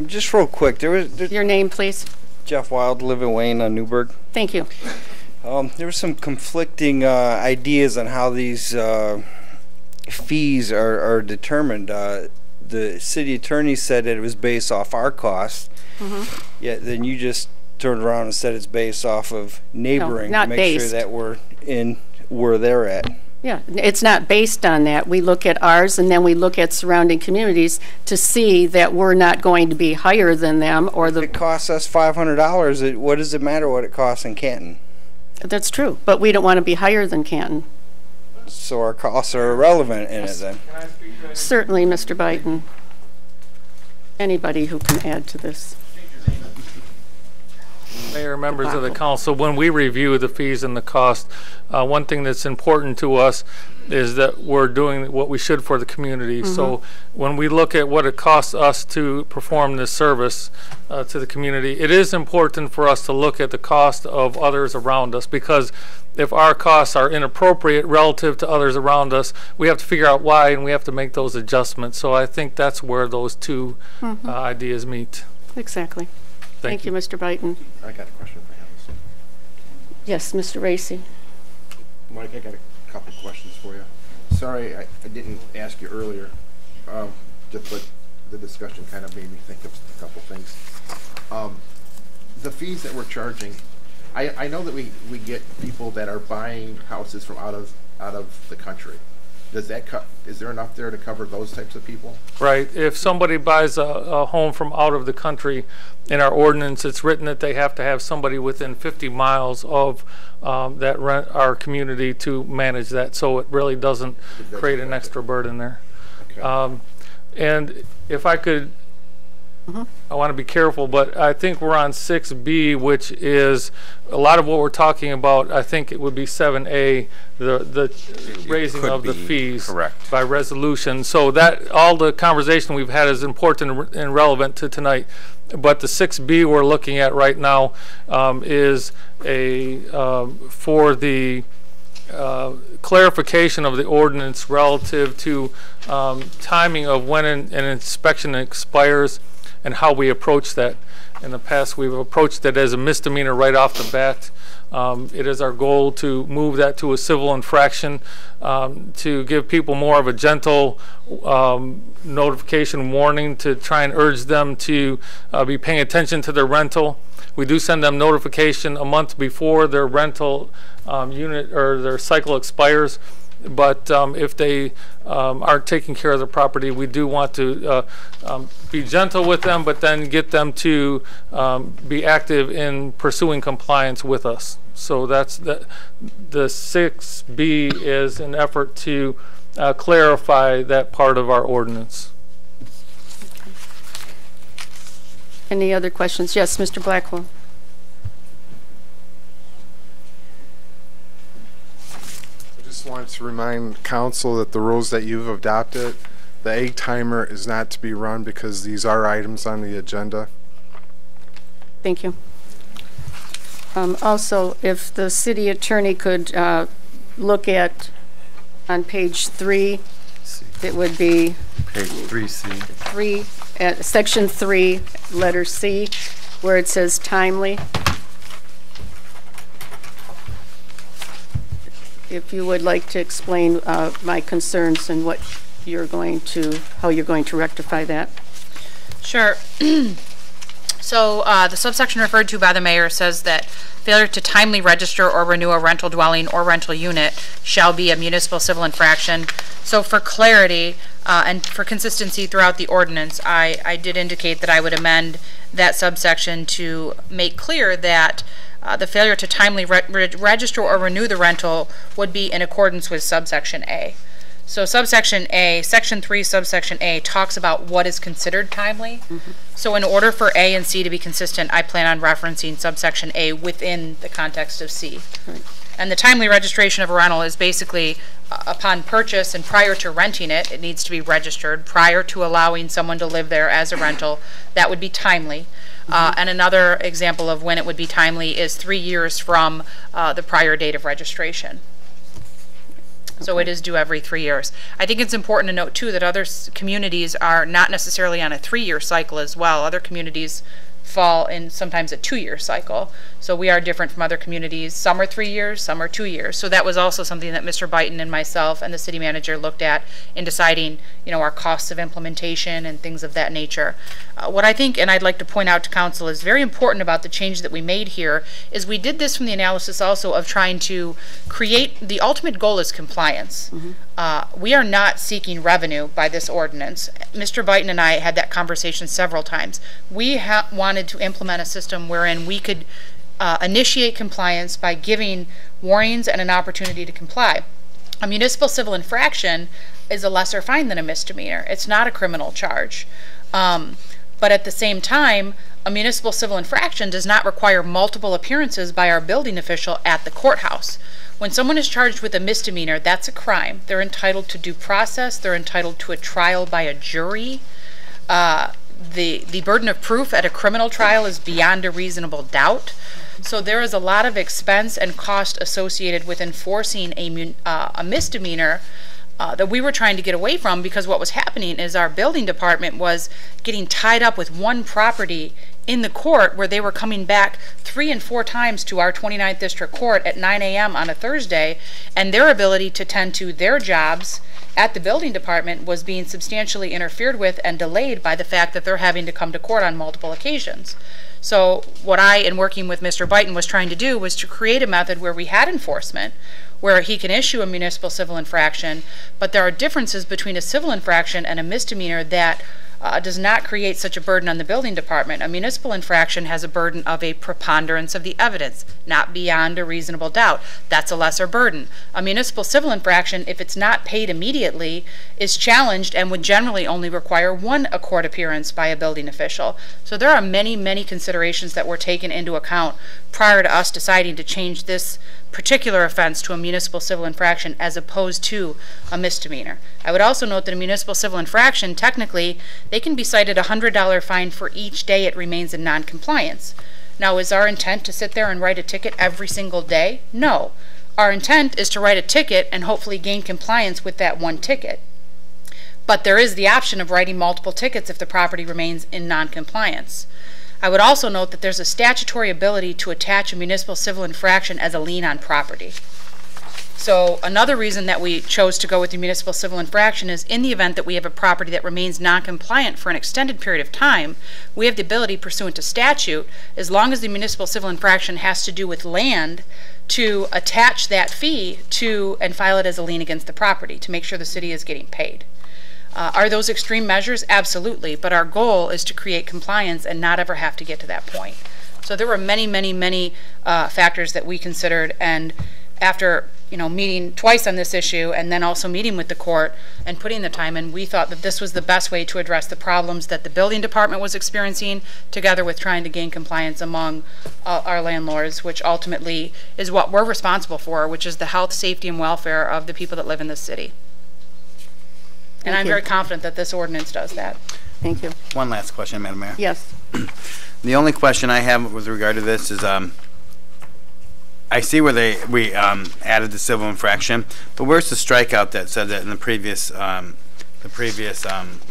Just real quick, Your name, please. Jeff Wild, live in Wayne on Newburgh. Thank you. There were some conflicting ideas on how these fees are determined. The city attorney said that it was based off our costs. Yet then you just turned around and said it's based off of neighboring not to make based. sure that we're in where they're at. Yeah, it's not based on that. We look at ours and then we look at surrounding communities to see that we're not going to be higher than them or the. If it costs us $500. What does it matter what it costs in Canton? That's true, but we don't want to be higher than Canton. So our costs are irrelevant in it then. Certainly, Mr. Biden. Anybody who can add to this. Mayor, members of the council, when we review the fees and the cost, one thing that's important to us is that we're doing what we should for the community. So when we look at what it costs us to perform this service to the community, it is important for us to look at the cost of others around us, because if our costs are inappropriate relative to others around us, we have to figure out why and we have to make those adjustments. So I think that's where those two ideas meet. Exactly. Thank you, Mr. Biden. I got a question for him. Yes, Mr. Racy. Mike, I got a couple questions for you. Sorry, I didn't ask you earlier, but the discussion kind of made me think of a couple things. The fees that we're charging, I know that we get people that are buying houses from out of the country. Does that is there enough there to cover those types of people? Right. If somebody buys a home from out of the country, in our ordinance, it's written that they have to have somebody within 50 miles of our community to manage that. So it really doesn't create an extra burden there. Okay. And if I could, I want to be careful, but I think we're on 6B, which is a lot of what we're talking about. I think it would be 7A, the raising of the fees by resolution. So that all the conversation we've had is important and relevant to tonight. But the 6B we're looking at right now is for the clarification of the ordinance relative to timing of when an inspection expires and how we approach that. In the past, we've approached it as a misdemeanor right off the bat. It is our goal to move that to a civil infraction, to give people more of a gentle notification warning, to try and urge them to be paying attention to their rental. We do send them notification a month before their rental unit or their cycle expires. But if they aren't taking care of the property, we do want to be gentle with them, but then get them to be active in pursuing compliance with us. So that's the 6B is an effort to clarify that part of our ordinance. Any other questions? Yes, Mr. Blackwell. I just wanted to remind council that the rules that you've adopted, the egg timer is not to be run because these are items on the agenda. Thank you. Also, if the city attorney could look at on page 3, it would be Page 3C. At section 3, letter C, where it says timely. If you would like to explain my concerns and what you're going to, how you're going to rectify that. Sure. So the subsection referred to by the mayor says that failure to timely register or renew a rental dwelling or rental unit shall be a municipal civil infraction. So for clarity and for consistency throughout the ordinance, I did indicate that I would amend that subsection to make clear that the failure to timely register or renew the rental would be in accordance with subsection A. So subsection A, section 3, subsection A talks about what is considered timely. So in order for A and C to be consistent, I plan on referencing subsection A within the context of C. Right. And the timely registration of a rental is basically upon purchase and prior to renting it, it needs to be registered. Prior to allowing someone to live there as a rental, that would be timely. And another example of when it would be timely is 3 years from the prior date of registration. So it is due every 3 years. I think it's important to note, too, that other communities are not necessarily on a 3-year cycle as well. Other communities fall in sometimes a 2-year cycle. So we are different from other communities. Some are 3 years, some are 2 years. So that was also something that Mr. Byton and myself and the city manager looked at in deciding, you know, our costs of implementation and things of that nature. What I think, and I'd like to point out to council, is very important about the change that we made here is we did this from the analysis also of trying to create, the ultimate goal is compliance. We are not seeking revenue by this ordinance. Mr. Byton and I had that conversation several times. We wanted to implement a system wherein we could initiate compliance by giving warnings and an opportunity to comply. A municipal civil infraction is a lesser fine than a misdemeanor. It's not a criminal charge. But at the same time, a municipal civil infraction does not require multiple appearances by our building official at the courthouse. When someone is charged with a misdemeanor, that's a crime. They're entitled to due process. They're entitled to a trial by a jury. The burden of proof at a criminal trial is beyond a reasonable doubt. So there is a lot of expense and cost associated with enforcing a misdemeanor that we were trying to get away from, because what was happening is our building department was getting tied up with one property in the court where they were coming back 3 and 4 times to our 29th District Court at 9 a.m. on a Thursday, and their ability to tend to their jobs at the building department was being substantially interfered with and delayed by the fact that they're having to come to court on multiple occasions. So what I, in working with Mr. Byton, was trying to do was to create a method where we had enforcement, where he can issue a municipal civil infraction, but there are differences between a civil infraction and a misdemeanor that does not create such a burden on the building department. A municipal infraction has a burden of a preponderance of the evidence, not beyond a reasonable doubt. That's a lesser burden. A municipal civil infraction, if it's not paid immediately, is challenged and would generally only require 1 court appearance by a building official. So there are many, many considerations that were taken into account prior to us deciding to change this particular offense to a municipal civil infraction as opposed to a misdemeanor. I would also note that a municipal civil infraction, technically, they can be cited a $100 fine for each day it remains in non-compliance. Now, is our intent to sit there and write a ticket every single day? No. Our intent is to write a ticket and hopefully gain compliance with that one ticket. But there is the option of writing multiple tickets if the property remains in non-compliance. I would also note that there's a statutory ability to attach a municipal civil infraction as a lien on property. So another reason that we chose to go with the municipal civil infraction is in the event that we have a property that remains non-compliant for an extended period of time, we have the ability pursuant to statute, as long as the municipal civil infraction has to do with land, to attach that fee to and file it as a lien against the property to make sure the city is getting paid. Are those extreme measures? Absolutely, but our goal is to create compliance and not ever have to get to that point. So there were many, many, many factors that we considered, and after meeting twice on this issue and then also meeting with the court and putting the time in, we thought that this was the best way to address the problems that the building department was experiencing, together with trying to gain compliance among our landlords, which ultimately is what we're responsible for, which is the health, safety, and welfare of the people that live in this city. And I'm very confident that this ordinance does that. Thank you. One last question, Madam Mayor. Yes. The only question I have with regard to this is, I see where we added the civil infraction, but where's the strikeout that said that in the previous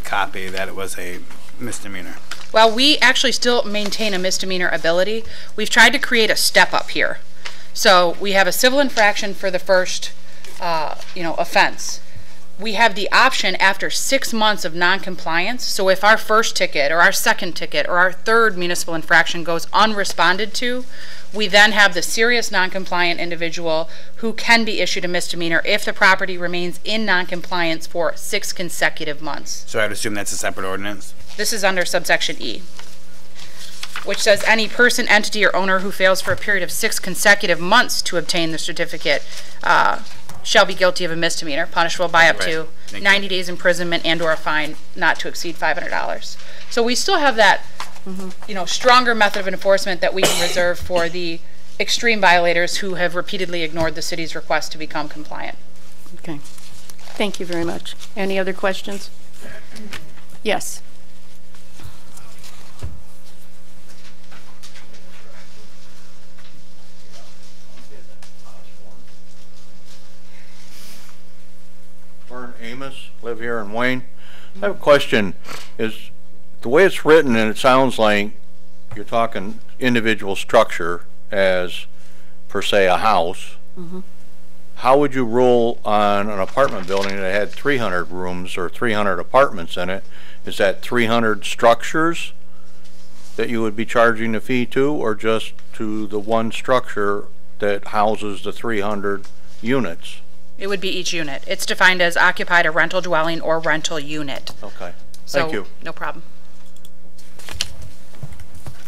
copy that it was a misdemeanor? Well, we actually still maintain a misdemeanor ability. We've tried to create a step up here. So we have a civil infraction for the first, offense. We have the option after 6 months of non-compliance. So if our first ticket or our second ticket or our third municipal infraction goes unresponded to, we then have the serious non-compliant individual who can be issued a misdemeanor if the property remains in non-compliance for 6 consecutive months. So I'd assume that's a separate ordinance? This is under subsection E, which says any person, entity, or owner who fails for a period of 6 consecutive months to obtain the certificate shall be guilty of a misdemeanor, punishable by up to 90 days imprisonment and or a fine not to exceed $500. So we still have that stronger method of enforcement that we can reserve for the extreme violators who have repeatedly ignored the city's request to become compliant. Okay. Thank you very much. Any other questions? Yes. Vern Amos, live here in Wayne. I have a question. Is the way it's written, and it sounds like you're talking individual structure as per se a house. How would you rule on an apartment building that had 300 rooms or 300 apartments in it? Is that 300 structures that you would be charging the fee to, or just to the one structure that houses the 300 units? It would be each unit. It's defined as occupied or rental dwelling or rental unit. Okay. Thank you. No problem.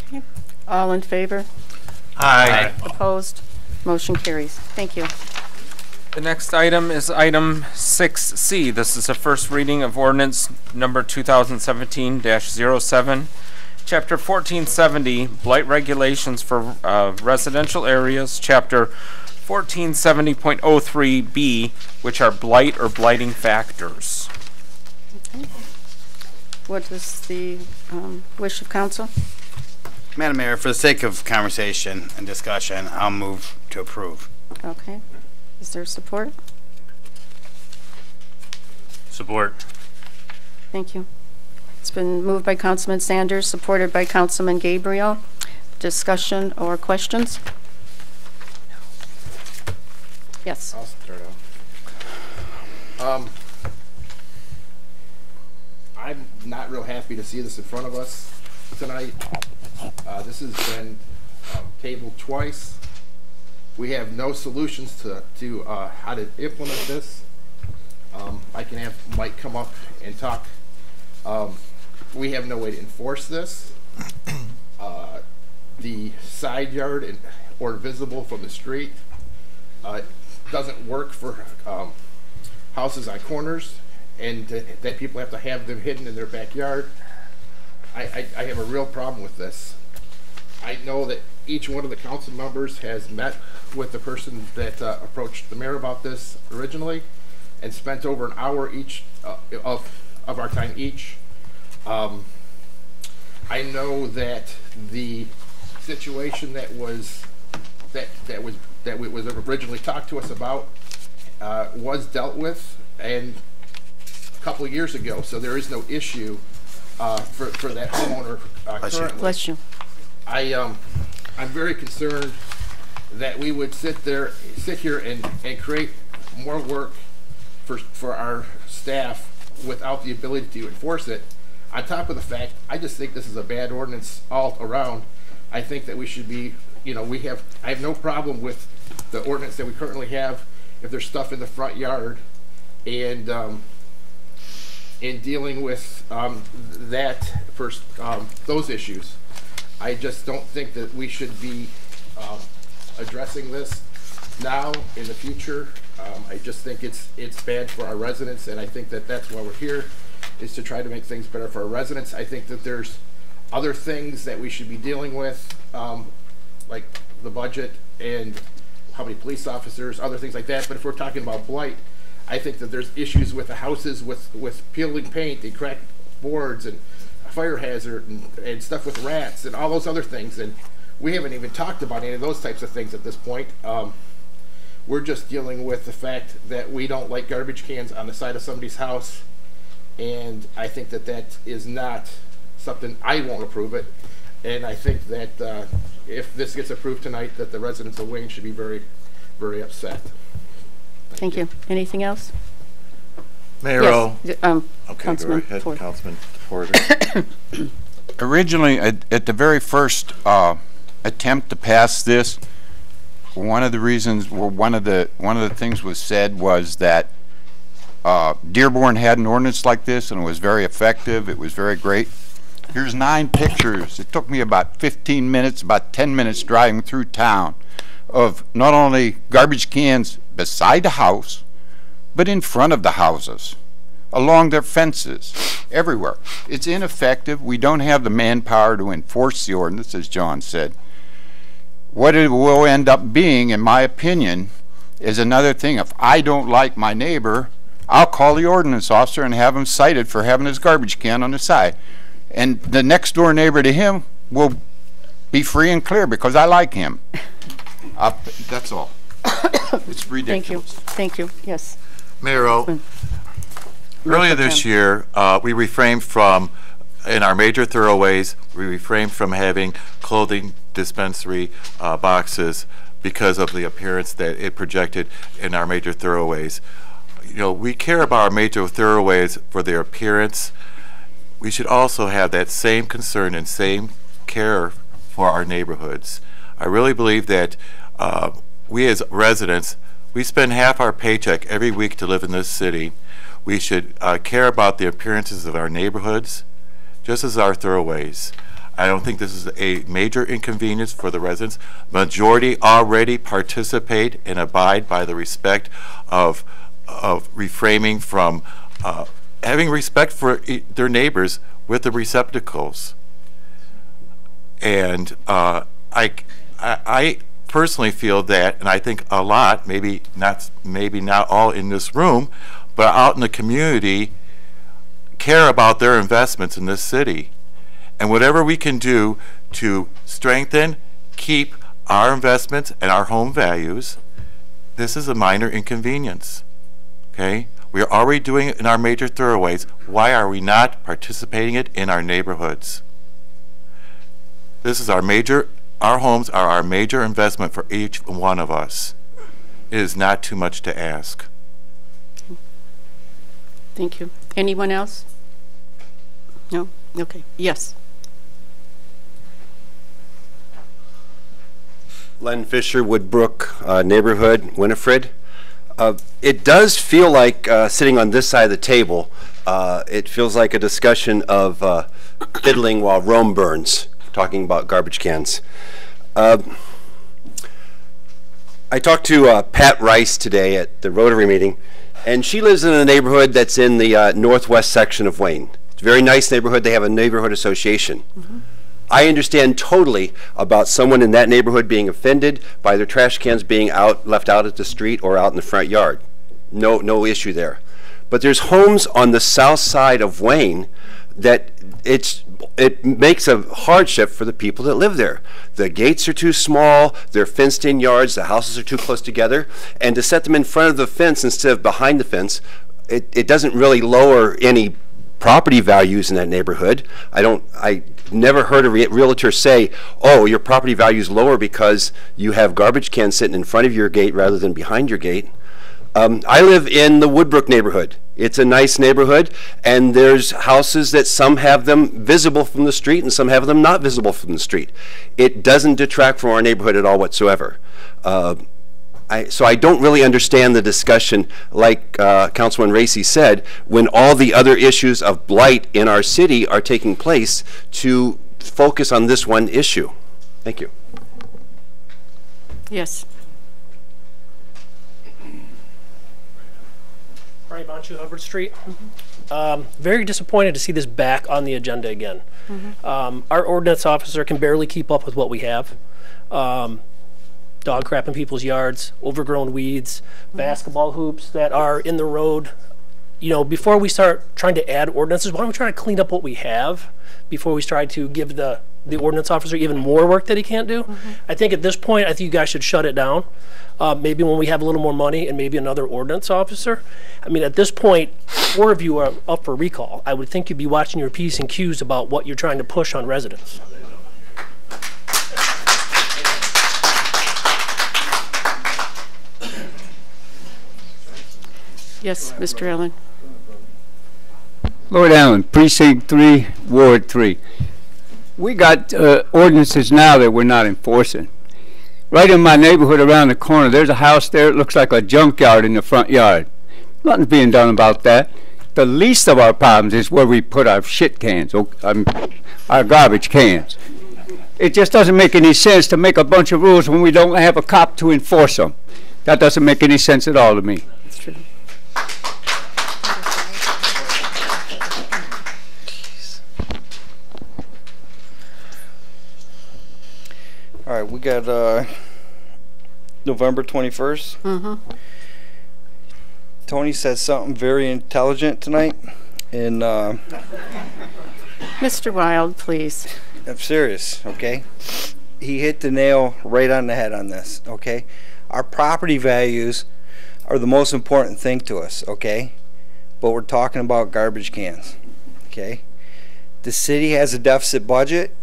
Okay. All in favor? Aye. Opposed? Motion carries. Thank you. The next item is item 6C. This is a first reading of ordinance number 2017-07, Chapter 1470, Blight Regulations for Residential Areas, Chapter 1470.03B, which are blight or blighting factors. Okay. What is the wish of council? Madam Mayor, for the sake of conversation and discussion, I'll move to approve. Okay. Is there support? Support. Thank you. It's been moved by Councilman Sanders, supported by Councilman Gabriel. Discussion or questions? Yes. I'll start out. I'm not real happy to see this in front of us tonight. This has been tabled twice. We have no solutions to how to implement this. I can have Mike come up and talk. We have no way to enforce this. The side yard or visible from the street doesn't work for houses on corners, and that people have to have them hidden in their backyard. I have a real problem with this. I know that each one of the council members has met with the person that approached the mayor about this originally, and spent over an hour each of our time each. I know that the situation that was originally talked to us about was dealt with and a couple of years ago, so there is no issue for that homeowner currently. Bless you. I'm very concerned that we would sit here and create more work for our staff without the ability to enforce it. On top of the fact, I just think this is a bad ordinance all around. I think that we should be, I have no problem with the ordinance that we currently have if there's stuff in the front yard, and in dealing with those issues. I just don't think that we should be addressing this now, in the future. I just think it's bad for our residents, and I think that that's why we're here, is to try to make things better for our residents. I think that there's other things that we should be dealing with, like the budget and how many police officers, other things like that. But if we're talking about blight, I think that there's issues with the houses with peeling paint and cracked boards and a fire hazard and stuff with rats and all those other things. And we haven't even talked about any of those types of things at this point. We're just dealing with the fact that we don't like garbage cans on the side of somebody's house. And I think that that is not something, I won't approve it. And I think that if this gets approved tonight, that the residents of Wayne should be very, very upset. Thank you. Anything else? Mayor Yes. Okay, Councilman go ahead, Porter. Councilman Porter. Originally, at the very first attempt to pass this, one of the reasons, well, one of the things was said was that Dearborn had an ordinance like this and it was very effective. It was very great. Here's 9 pictures. It took me about 15 minutes, about 10 minutes driving through town of not only garbage cans beside the house, but in front of the houses, along their fences, everywhere. It's ineffective. We don't have the manpower to enforce the ordinance, as John said. What it will end up being, in my opinion, is another thing. If I don't like my neighbor, I'll call the ordinance officer and have him cited for having his garbage can on the side. And the next door neighbor to him will be free and clear because I like him. That's all. It's ridiculous. Thank you. Yes. Mayor O, earlier this year, we refrained from, in our major thoroughways, we refrained from having clothing dispensary boxes because of the appearance that it projected in our major thoroughways. You know, we care about our major thoroughways for their appearance. We should also have that same concern and same care for our neighborhoods. I really believe that we as residents, we spend half our paycheck every week to live in this city. We should care about the appearances of our neighborhoods, just as our thoroughways. I don't think this is a major inconvenience for the residents. Majority already participate and abide by the respect of refraining from having respect for their neighbors with the receptacles. And I personally feel that, and I think a lot, maybe not all in this room, but out in the community, care about their investments in this city. And whatever we can do to strengthen, keep our investments and our home values, this is a minor inconvenience. Okay? We are already doing it in our major thoroughways. Why are we not participating it in our neighborhoods? This is our homes are our major investment for each one of us. It is not too much to ask. Thank you. Anyone else? No? Okay. Yes. Len Fisher, Woodbrook neighborhood, Winifred. It does feel like sitting on this side of the table, it feels like a discussion of fiddling while Rome burns, talking about garbage cans. I talked to Pat Rice today at the Rotary meeting, and she lives in a neighborhood that's in the northwest section of Wayne. It's a very nice neighborhood. They have a neighborhood association. Mm-hmm. I understand totally about someone in that neighborhood being offended by their trash cans being left out at the street or out in the front yard. No issue there. But there's homes on the south side of Wayne that it makes a hardship for the people that live there. The gates are too small, they're fenced in yards, the houses are too close together, and to set them in front of the fence instead of behind the fence, it doesn't really lower any property values in that neighborhood. I never heard a realtor say, oh, your property value is lower because you have garbage cans sitting in front of your gate rather than behind your gate. I live in the Woodbrook neighborhood. It's a nice neighborhood, and there's houses that some have them visible from the street and some have them not visible from the street. It doesn't detract from our neighborhood at all whatsoever. So I don't really understand the discussion, like Councilman Racy said, when all the other issues of blight in our city are taking place, to focus on this one issue. Thank you. Yes. Brian Ivanchu, Hubbard Street. Very disappointed to see this back on the agenda again. Our ordinance officer can barely keep up with what we have. Dog crap in people's yards, overgrown weeds, basketball hoops that are in the road. You know, before we start trying to add ordinances, why don't we try to clean up what we have before we try to give the ordinance officer even more work that he can't do? I think at this point, I think you guys should shut it down. Maybe when we have a little more money and maybe another ordinance officer. I mean, at this point, 4 of you are up for recall. I would think you'd be watching your P's and Q's about what you're trying to push on residents. Yes, Mr. Allen. Lord Allen, Precinct 3, Ward 3. We got ordinances now that we're not enforcing. Right in my neighborhood around the corner, there's a house there. It looks like a junkyard in the front yard. Nothing's being done about that. The least of our problems is where we put our shit cans, our garbage cans. It just doesn't make any sense to make a bunch of rules when we don't have a cop to enforce them. That doesn't make any sense at all to me. That's true. All right, we got November 21st. Tony said something very intelligent tonight, and Mr. Wild, please. I'm serious, okay? He hit the nail right on the head on this, okay? Our property values are the most important thing to us, okay? But we're talking about garbage cans, okay? The city has a deficit budget.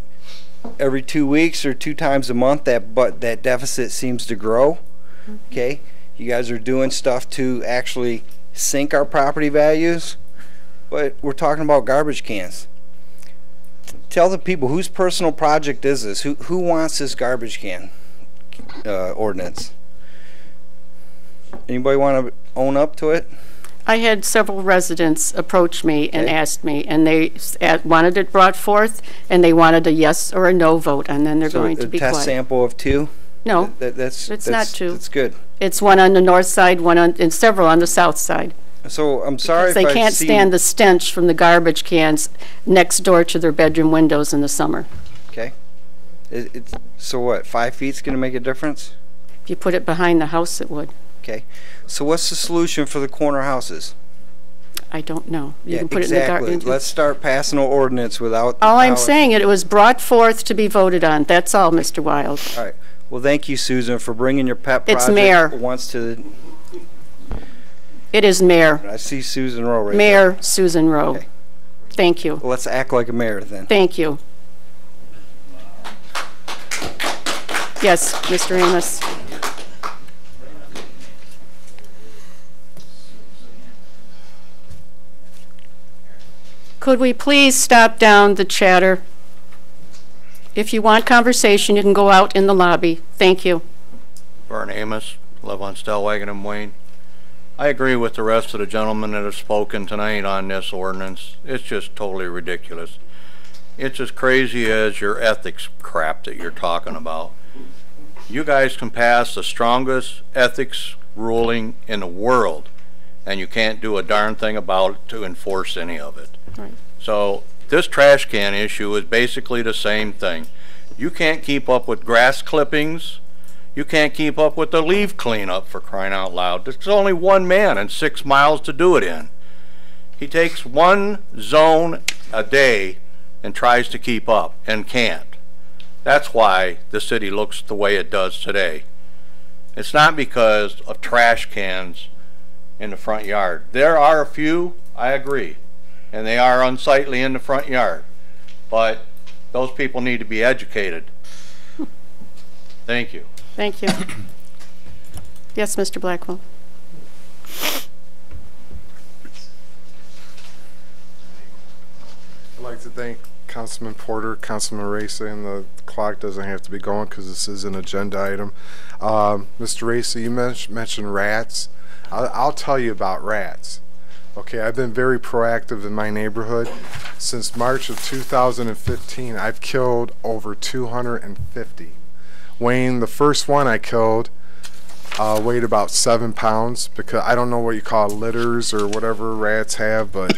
Every 2 weeks or 2 times a month, that deficit seems to grow. Okay, you guys are doing stuff to actually sink our property values, but we're talking about garbage cans. Tell the people, whose personal project is this? Who wants this garbage can ordinance? Anybody want to own up to it? I had several residents approach me and asked me, and they wanted it brought forth, and they wanted a yes or a no vote, and then they're going to be quiet. So a test sample of 2? No, that's not 2. That's good. It's one on the north side, and several on the south side. So I'm sorry if they can't stand the stench from the garbage cans next door to their bedroom windows in the summer. Okay. So what, 5 feet's going to make a difference? If you put it behind the house, it would. Okay. So what's the solution for the corner houses? I don't know. You can put exactly. it in the Let's start passing an ordinance without... All I'm saying, it was brought forth to be voted on. That's all, Mr. Wild. All right. Well, thank you, Susan, for bringing your pet project. It's Mayor. Once to... It is Mayor. I see Susan Rowe right Mayor there. Susan Rowe. Okay. Thank you. Well, let's act like a mayor then. Thank you. Yes, Mr. Amos. Could we please stop down the chatter? If you want conversation, you can go out in the lobby. Thank you. Vern Amos, live on Stellwagen and Wayne. I agree with the rest of the gentlemen that have spoken tonight on this ordinance. It's just totally ridiculous. It's as crazy as your ethics crap that you're talking about. You guys can pass the strongest ethics ruling in the world, and you can't do a darn thing about it to enforce any of it. Right. So this trash can issue is basically the same thing. You can't keep up with grass clippings. You can't keep up with the leaf cleanup, for crying out loud. There's only one man and 6 miles to do it in. He takes one zone a day and tries to keep up and can't. That's why the city looks the way it does today. It's not because of trash cans in the front yard. There are a few, I agree, and they are unsightly in the front yard, but those people need to be educated. Thank you. Thank you. Yes, Mr. Blackwell. I'd like to thank Councilman Porter, Councilman Racy, and the clock doesn't have to be going because this is an agenda item. Mr. Racy, you mentioned rats. I'll tell you about rats. Okay, I've been very proactive in my neighborhood. Since March of 2015, I've killed over 250. Wayne, the first one I killed, weighed about 7 pounds, because I don't know what you call litters or whatever rats have, but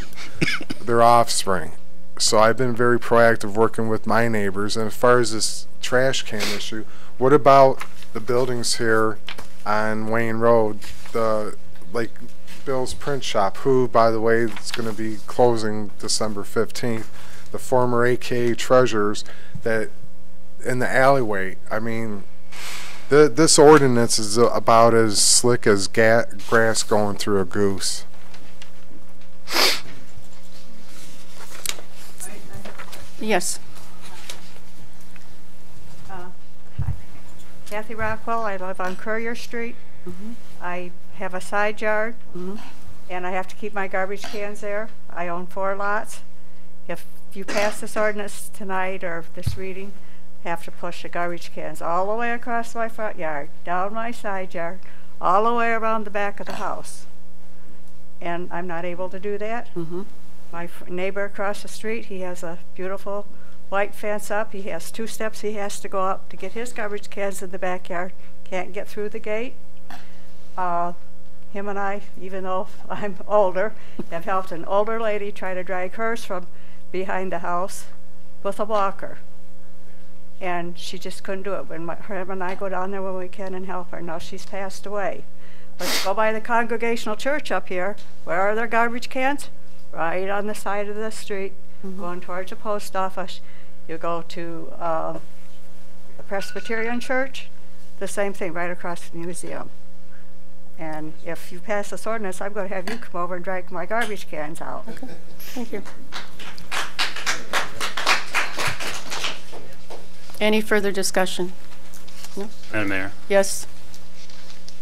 they're offspring. So I've been very proactive working with my neighbors. And as far as this trash can issue, what about the buildings here on Wayne Road, like Bill's Print Shop, who, by the way, is going to be closing December 15th, the former AKA Treasures, that in the alleyway, I mean, this ordinance is about as slick as grass going through a goose. Yes. Hi. Kathy Rockwell. I live on Courier Street. I have a side yard, and I have to keep my garbage cans there. I own 4 lots. If you pass this ordinance tonight or this reading, have to push the garbage cans all the way across my front yard, down my side yard, all the way around the back of the house. And I'm not able to do that. My neighbor across the street, he has a beautiful white fence up. He has 2 steps he has to go up to get his garbage cans in the backyard. Can't get through the gate. Him and I, even though I'm older, have helped an older lady try to drag hers from behind the house with a walker. And she just couldn't do it. When him and I go down there when we can and help her. Now she's passed away. Let's go by the Congregational Church up here. Where are their garbage cans? Right on the side of the street, going towards the post office. You go to the Presbyterian Church, the same thing, right across the museum. And if you pass this ordinance, I'm going to have you come over and drag my garbage cans out. Okay. Thank you. Any further discussion? No? Madam Mayor. Yes.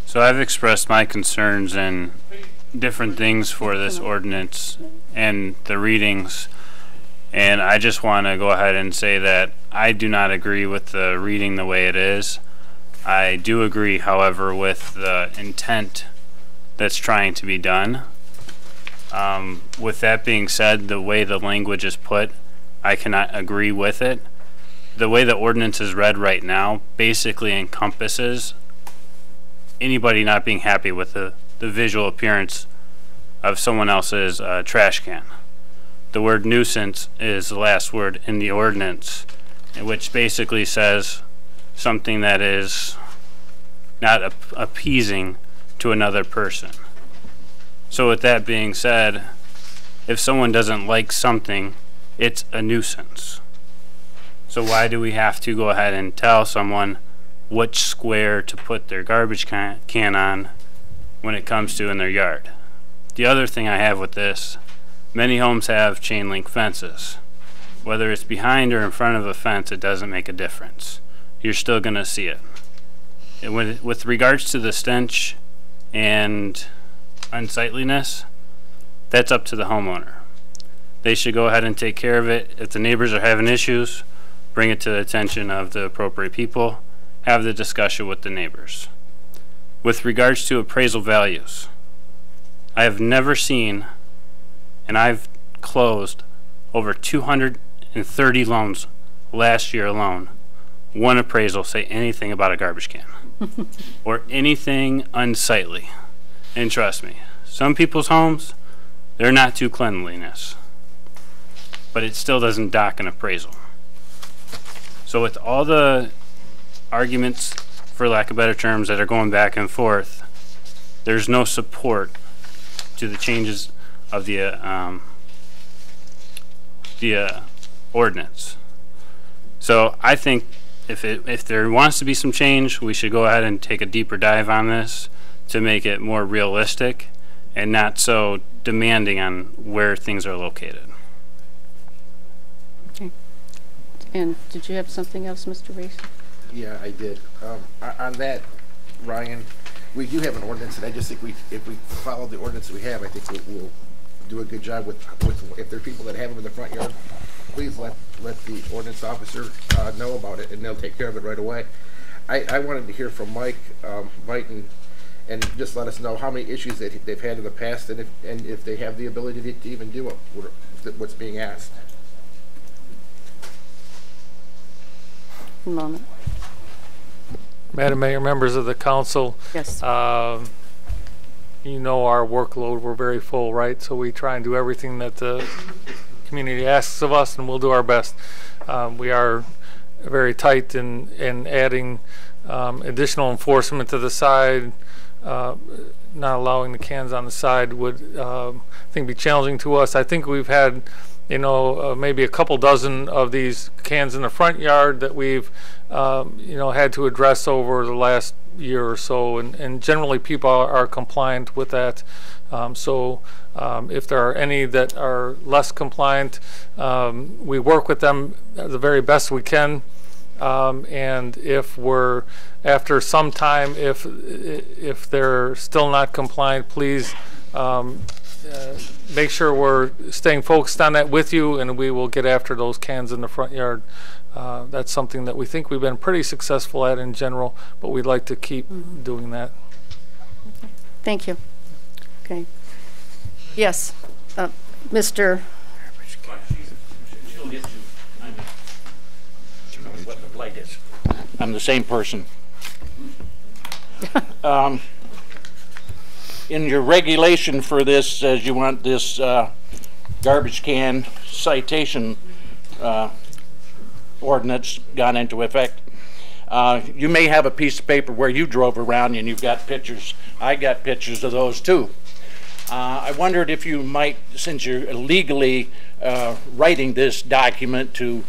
So I've expressed my concerns and different things for this ordinance and the readings, and I just want to go ahead and say that I do not agree with the reading the way it is. I do agree, however, with the intent that's trying to be done. With that being said, the way the language is put, I cannot agree with it. The way the ordinance is read right now basically encompasses anybody not being happy with the visual appearance of someone else's trash can. The word nuisance is the last word in the ordinance, which basically says something that is not appeasing to another person. So with that being said, if someone doesn't like something, it's a nuisance. So why do we have to go ahead and tell someone which square to put their garbage can on when it comes to in their yard? The other thing I have with this, many homes have chain link fences. Whether it's behind or in front of a fence, it doesn't make a difference. You're still going to see it. With regards to the stench and unsightliness, that's up to the homeowner. They should go ahead and take care of it. If the neighbors are having issues, bring it to the attention of the appropriate people, have the discussion with the neighbors. With regards to appraisal values, I have never seen, and I've closed over 230 loans last year alone, one appraisal say anything about a garbage can or anything unsightly. And trust me, some people's homes, they're not too cleanliness, but it still doesn't dock an appraisal. So with all the arguments, for lack of better terms, that are going back and forth, there's no support to the changes of the ordinance. So I think if there wants to be some change, we should go ahead and take a deeper dive on this to make it more realistic and not so demanding on where things are located. Okay. And did you have something else, Mr. Reese? Yeah, I did. On that, Ryan, we do have an ordinance, and I just think if we follow the ordinance we have, I think we'll do a good job with if there are people that have them in the front yard, please let the ordinance officer know about it, and they'll take care of it right away. I wanted to hear from Mike Vighton, and just let us know how many issues that they've had in the past, and if they have the ability to even do what's being asked. A moment. Madam Mayor, members of the council. Yes. You know our workload, we're very full, right? So we try and do everything that the community asks of us, and we'll do our best. We are very tight in adding additional enforcement to the side. Not allowing the cans on the side would, I think, be challenging to us. I think we've had, you know, maybe a couple dozen of these cans in the front yard that we've, you know, had to address over the last year or so, and generally people are compliant with that. If there are any that are less compliant, we work with them the very best we can. And if we're, after some time, if they're still not compliant, please make sure we're staying focused on that with you, and we will get after those cans in the front yard. That's something that we think we've been pretty successful at in general, but we'd like to keep doing that. Thank you. Okay. Yes, Mr. She'll get you. She knows what the blight is. I'm the same person. In your regulation for this, says you want this garbage can citation ordinance gone into effect. You may have a piece of paper where you drove around and you've got pictures. I got pictures of those too. I wondered if you might, since you're legally writing this document to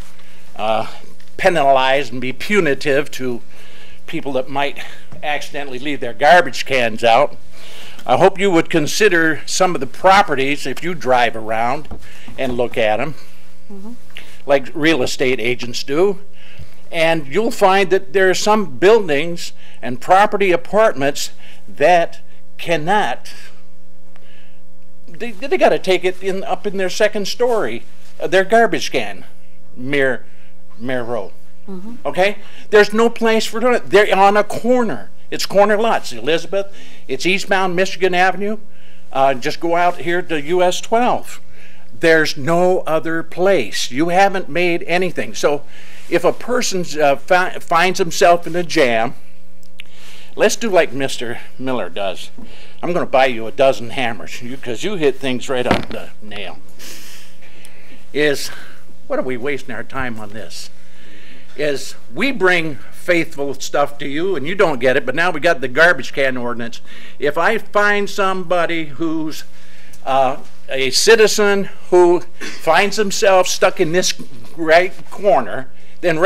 penalize and be punitive to people that might accidentally leave their garbage cans out, I hope you would consider some of the properties if you drive around and look at them, like real estate agents do, and you'll find that there are some buildings and property apartments that cannot, they got to take it in up in their second story, their garbage can, Mere Row. Okay? There's no place for it. They're on a corner. It's corner lots. Elizabeth, it's eastbound Michigan Avenue. Just go out here to US 12. There's no other place. You haven't made anything. So if a person finds himself in a jam, let's do like Mr. Miller does. I'm going to buy you a dozen hammers because you hit things right on the nail. What are we wasting our time on this? We bring faithful stuff to you and you don't get it, but now we got the garbage can ordinance. If I find somebody who's a citizen who finds himself stuck in this right corner, then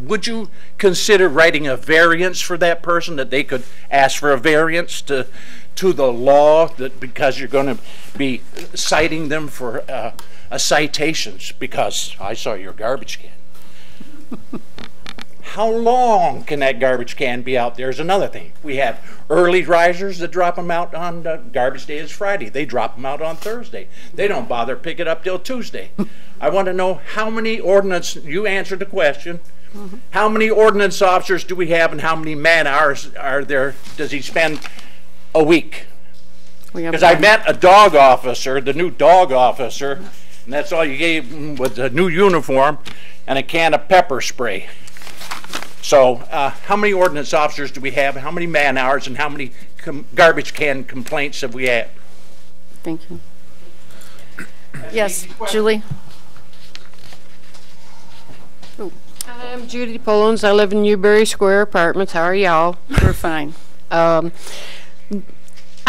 would you consider writing a variance for that person, that they could ask for a variance to the law, that because you're going to be citing them for citations because I saw your garbage can? How long can that garbage can be out there is another thing. We have early risers that drop them out on garbage day is Friday. They drop them out on Thursday. They don't bother pick it up till Tuesday. I want to know how many ordinance, you answered the question, how many ordinance officers do we have and how many man hours are there, does he spend a week? Because I met a dog officer, the new dog officer, and that's all you gave him was a new uniform and a can of pepper spray. So how many ordinance officers do we have, how many man hours, and how many garbage can complaints have we had? Thank you. Yes, Julie. Ooh. I'm Judy Pullins. I live in Newberry Square Apartments. How are y'all? We're fine.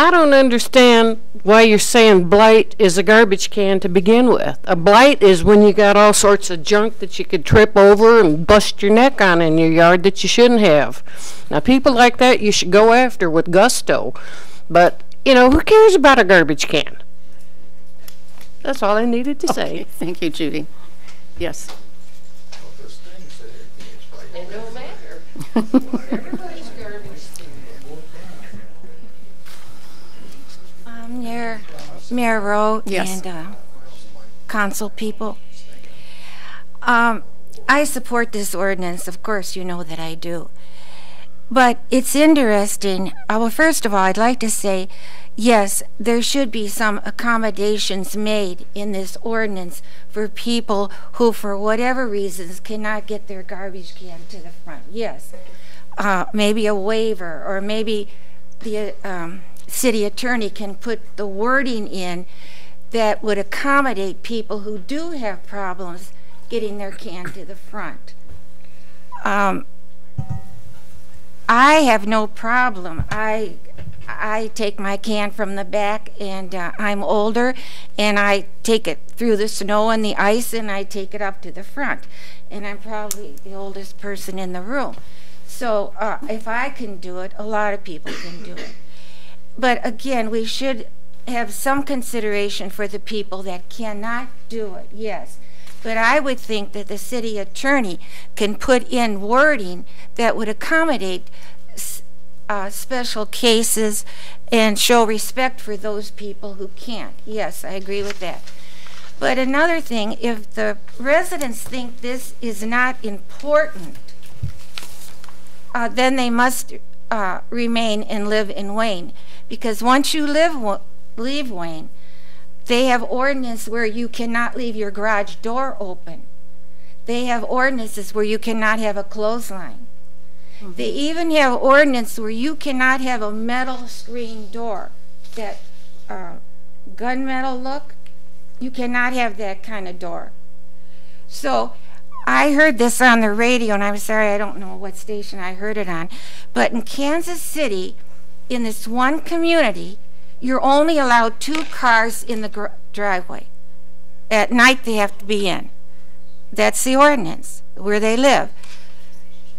I don't understand why you're saying blight is a garbage can to begin with. A blight is when you got all sorts of junk that you could trip over and bust your neck on in your yard that you shouldn't have. Now, people like that you should go after with gusto. But, you know, who cares about a garbage can? That's all I needed to say. Thank you, Judy. Yes. It don't matter. Everybody's garbage. Mayor Rowe Yes. and council people. I support this ordinance. Of course, you know that I do. But it's interesting. Well, first of all, I'd like to say, yes, there should be some accommodations made in this ordinance for people who, for whatever reasons, cannot get their garbage can to the front. Yes. maybe a waiver, or maybe the city attorney can put the wording in that would accommodate people who do have problems getting their can to the front. I have no problem. I take my can from the back, and I'm older, and I take it through the snow and the ice, and I take it up to the front. And I'm probably the oldest person in the room. So if I can do it, a lot of people can do it. But again, we should have some consideration for the people that cannot do it, yes. But I would think that the city attorney can put in wording that would accommodate special cases and show respect for those people who can't. Yes, I agree with that. But another thing, if the residents think this is not important, then they must remain and live in Wayne. Because once you leave Wayne, they have ordinance where you cannot leave your garage door open. They have ordinances where you cannot have a clothesline. Mm-hmm. They even have ordinance where you cannot have a metal screen door, that gunmetal look. You cannot have that kind of door. So I heard this on the radio, and I'm sorry, I don't know what station I heard it on, but in Kansas City, in this one community, you're only allowed 2 cars in the driveway. At night, they have to be in. That's the ordinance where they live.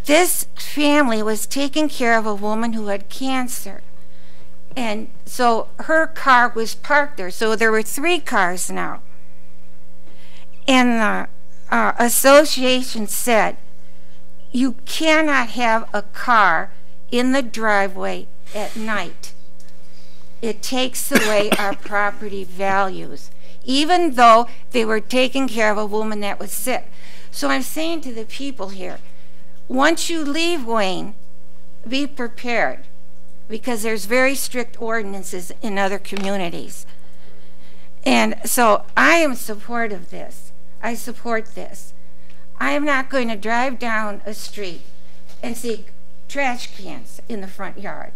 This family was taking care of a woman who had cancer. And so her car was parked there. So there were 3 cars now. And the association said, you cannot have a car in the driveway at night. It takes away our property values, even though they were taking care of a woman that was sick. So I'm saying to the people here, once you leave Wayne, be prepared, because there's very strict ordinances in other communities. And so I am supportive of this. I support this. I am not going to drive down a street and see trash cans in the front yard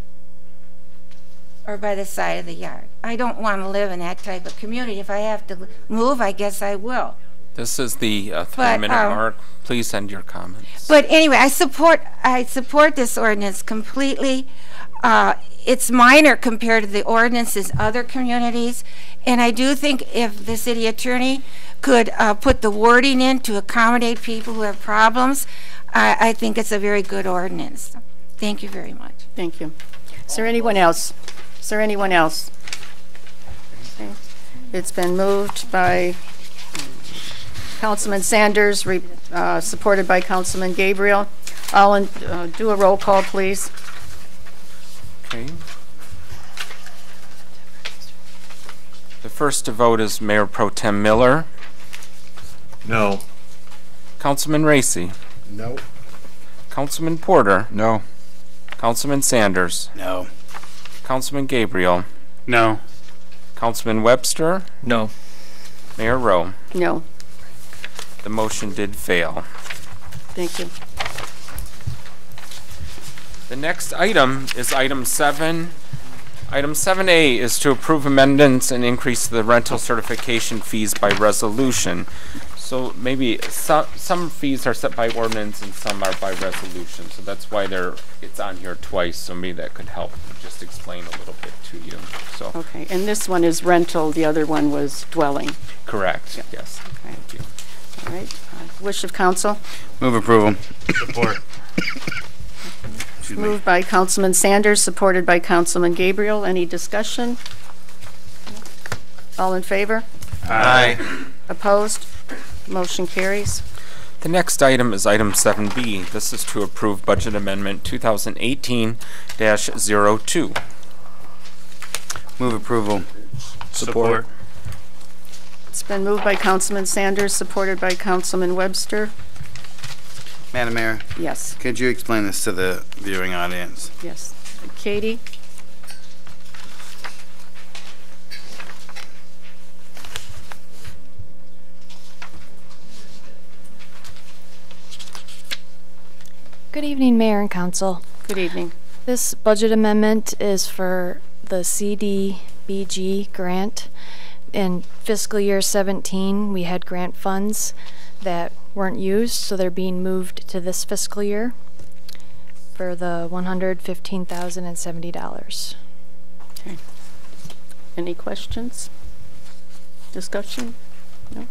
or by the side of the yard. I don't want to live in that type of community. If I have to move, I guess I will. This is the 3-minute mark. Please end your comments. But anyway, I support this ordinance completely. It's minor compared to the ordinances in other communities, and I do think if the city attorney could put the wording in to accommodate people who have problems, I think it's a very good ordinance. Thank you very much. Thank you. Is there anyone else? Is there anyone else? Okay. It's been moved by Councilman Sanders, supported by Councilman Gabriel. I'll do a roll call, please. Okay. The first to vote is Mayor Pro Tem Miller. No. Councilman Racy. No. Councilman Porter. No. Councilman Sanders. No. Councilman Gabriel. No. Councilman Webster. No. Mayor Rowe. No. The motion did fail. Thank you. The next item is item 7. Item 7A is to approve amendments and increase the rental certification fees by resolution. So maybe some fees are set by ordinance and some are by resolution. So that's why it's on here twice. So maybe that could help just explain a little bit to you. So Okay, and this one is rental. The other one was dwelling. Correct. Yeah. Yes. Okay. Thank you. All right. Wish of council. Move approval. Support. Moved by Councilman Sanders, supported by Councilman Gabriel. Any discussion? All in favor? Aye. Opposed? Motion carries. The next item is item 7B. This is to approve budget amendment 2018-02. Move approval. Support. It's been moved by Councilman Sanders, supported by Councilman Webster. Madam Mayor, Yes. could you explain this to the viewing audience? Yes. Katie? Good evening, Mayor and Council. Good evening. This budget amendment is for the CDBG grant. In fiscal year 17, we had grant funds that weren't used, so they're being moved to this fiscal year for the $115,070. Okay. Any questions? Discussion? No?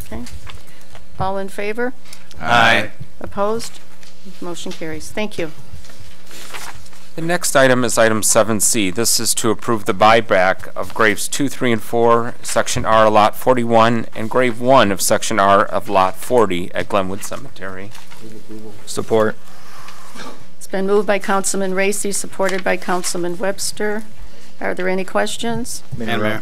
Okay. All in favor? Aye. Opposed? Motion carries. Thank you. The next item is item 7C. This is to approve the buyback of graves 2, 3, and 4, Section R, Lot 41, and grave 1 of Section R of Lot 40 at Glenwood Cemetery. Support. It's been moved by Councilman Racy, supported by Councilman Webster. Are there any questions? Madam Mayor.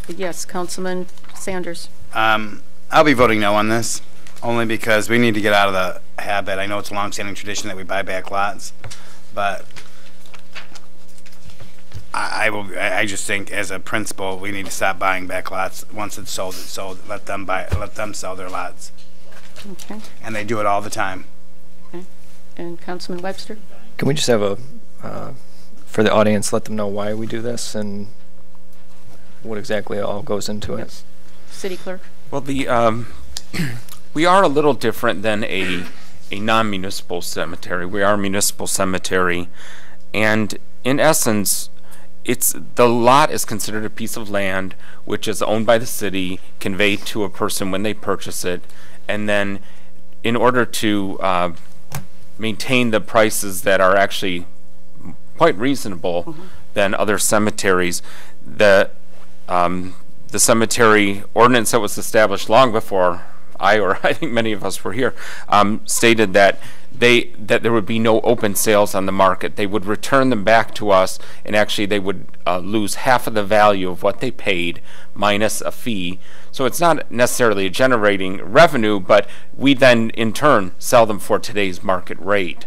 Yes, Councilman Sanders. I'll be voting no on this, only because we need to get out of the habit. I know it's a long-standing tradition that we buy back lots, but I just think as a principle we need to stop buying back lots. Once it's sold, it's sold. Let them sell their lots. Okay. And they do it all the time. Okay. And Councilman Webster? Can we just have a, for the audience, let them know why we do this and what exactly all goes into it? City Clerk? Well, the we are a little different than a non-municipal cemetery. We are a municipal cemetery, and in essence, the lot is considered a piece of land which is owned by the city, conveyed to a person when they purchase it, and then in order to maintain the prices that are actually quite reasonable than other cemeteries, the cemetery ordinance that was established long before I think many of us were here, stated that there would be no open sales on the market. They would return them back to us, and actually they would lose half of the value of what they paid minus a fee. So it's not necessarily generating revenue, but we then in turn sell them for today's market rate.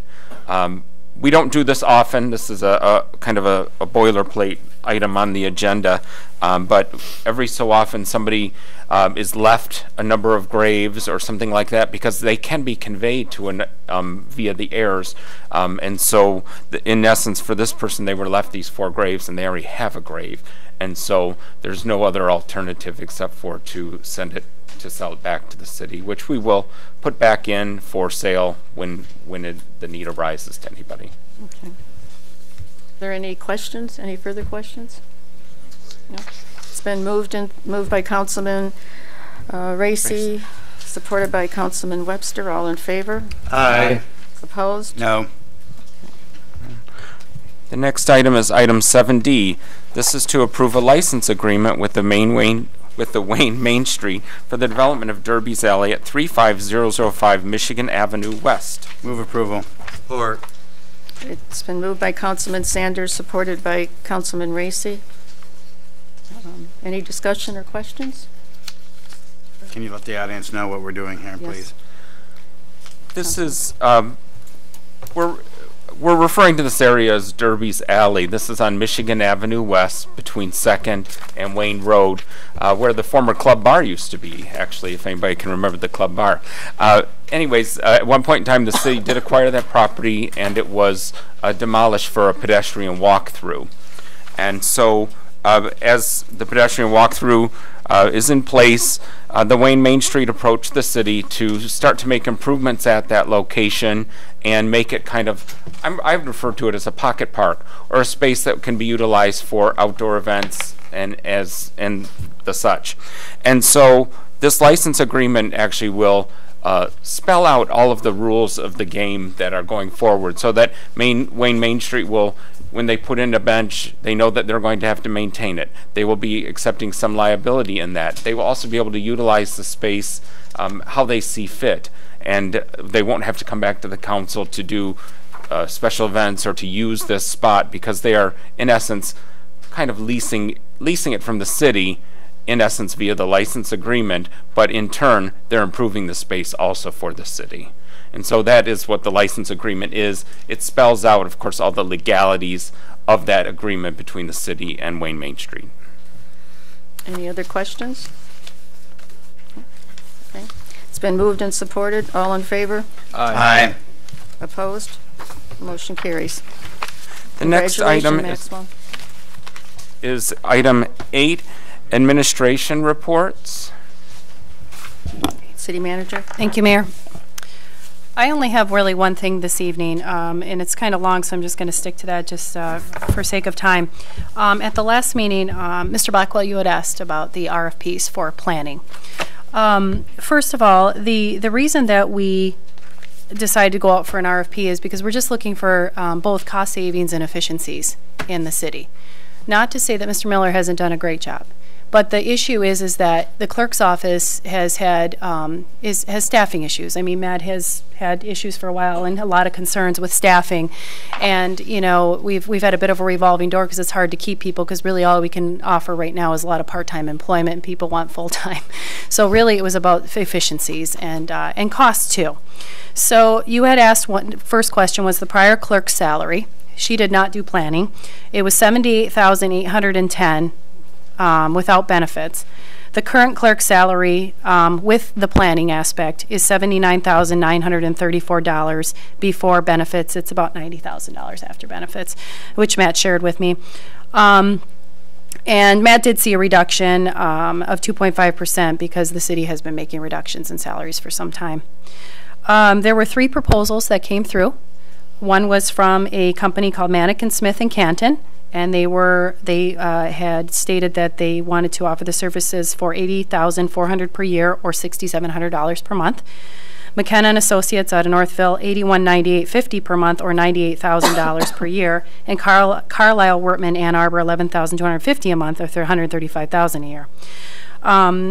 We don't do this often. This is a kind of a boilerplate item on the agenda, but every so often somebody is left a number of graves or something like that, because they can be conveyed to via the heirs, and so in essence for this person they were left these 4 graves and they already have a grave, and so there's no other alternative except for to sell it back to the city, which we will put back in for sale when the need arises to anybody. Okay. Are there any questions? Any further questions? No. It's been moved by Councilman Racy, supported by Councilman Webster. All in favor? Aye. Opposed? No. The next item is item 7D. This is to approve a license agreement with the Wayne Main Street for the development of Derby's Alley at 35005 Michigan Avenue West. Move approval. Support. It's been moved by Councilman Sanders, supported by Councilman Racy. Any discussion or questions? Can you let the audience know what we're doing here, please? This is we're referring to this area as Derby's Alley. This is on Michigan Avenue West between 2nd and Wayne Road, where the former Club Bar used to be, actually, if anybody can remember the Club Bar. Anyways, at one point in time, the city did acquire that property, and it was demolished for a pedestrian walk-through. And so, as the pedestrian walk-through is in place, the Wayne Main Street approached the city to start to make improvements at that location and make it kind of, I've referred to it as a pocket park, or a space that can be utilized for outdoor events and the such. And so this license agreement actually will spell out all of the rules of the game that are going forward, so that Wayne Main Street will, when they put in a bench, they know that they're going to have to maintain it. They will be accepting some liability in that. They will also be able to utilize the space how they see fit, and they won't have to come back to the council to do special events or to use this spot, because they are, in essence, kind of leasing it from the city, in essence via the license agreement, but in turn they're improving the space also for the city. And so that is what the license agreement is. It spells out, of course, all the legalities of that agreement between the city and Wayne Main Street. Any other questions? Okay. It's been moved and supported. All in favor? Aye. Opposed? Motion carries. The next item Maxwell. is item 8, administration reports. City Manager. Thank you, Mayor. I only have really one thing this evening, and it's kind of long, so I'm just going to stick to that just for sake of time. At the last meeting, Mr. Blackwell, you had asked about the RFPs for planning. First of all, the reason that we decided to go out for an RFP is because we're just looking for both cost savings and efficiencies in the city. Not to say that Mr. Miller hasn't done a great job. But the issue is that the clerk's office has had has staffing issues. I mean, Matt has had issues for a while and a lot of concerns with staffing, and you know we've had a bit of a revolving door because it's hard to keep people because really all we can offer right now is a lot of part-time employment and people want full-time. So really it was about efficiencies and costs too. So you had asked, first question was the prior clerk's salary. She did not do planning. It was $78,810. Without benefits. The current clerk's salary with the planning aspect is $79,934 before benefits. It's about $90,000 after benefits, which Matt shared with me. And Matt did see a reduction of 2.5% because the city has been making reductions in salaries for some time. There were 3 proposals that came through. One was from a company called Manikin Smith in Canton, and they had stated that they wanted to offer the services for $80,400 per year or $6,700 per month. McKenna and Associates out of Northville, $81,9850 per month or $98,000 per year, and Carlisle Wortman Ann Arbor, $11,250 a month or $135,000 a year.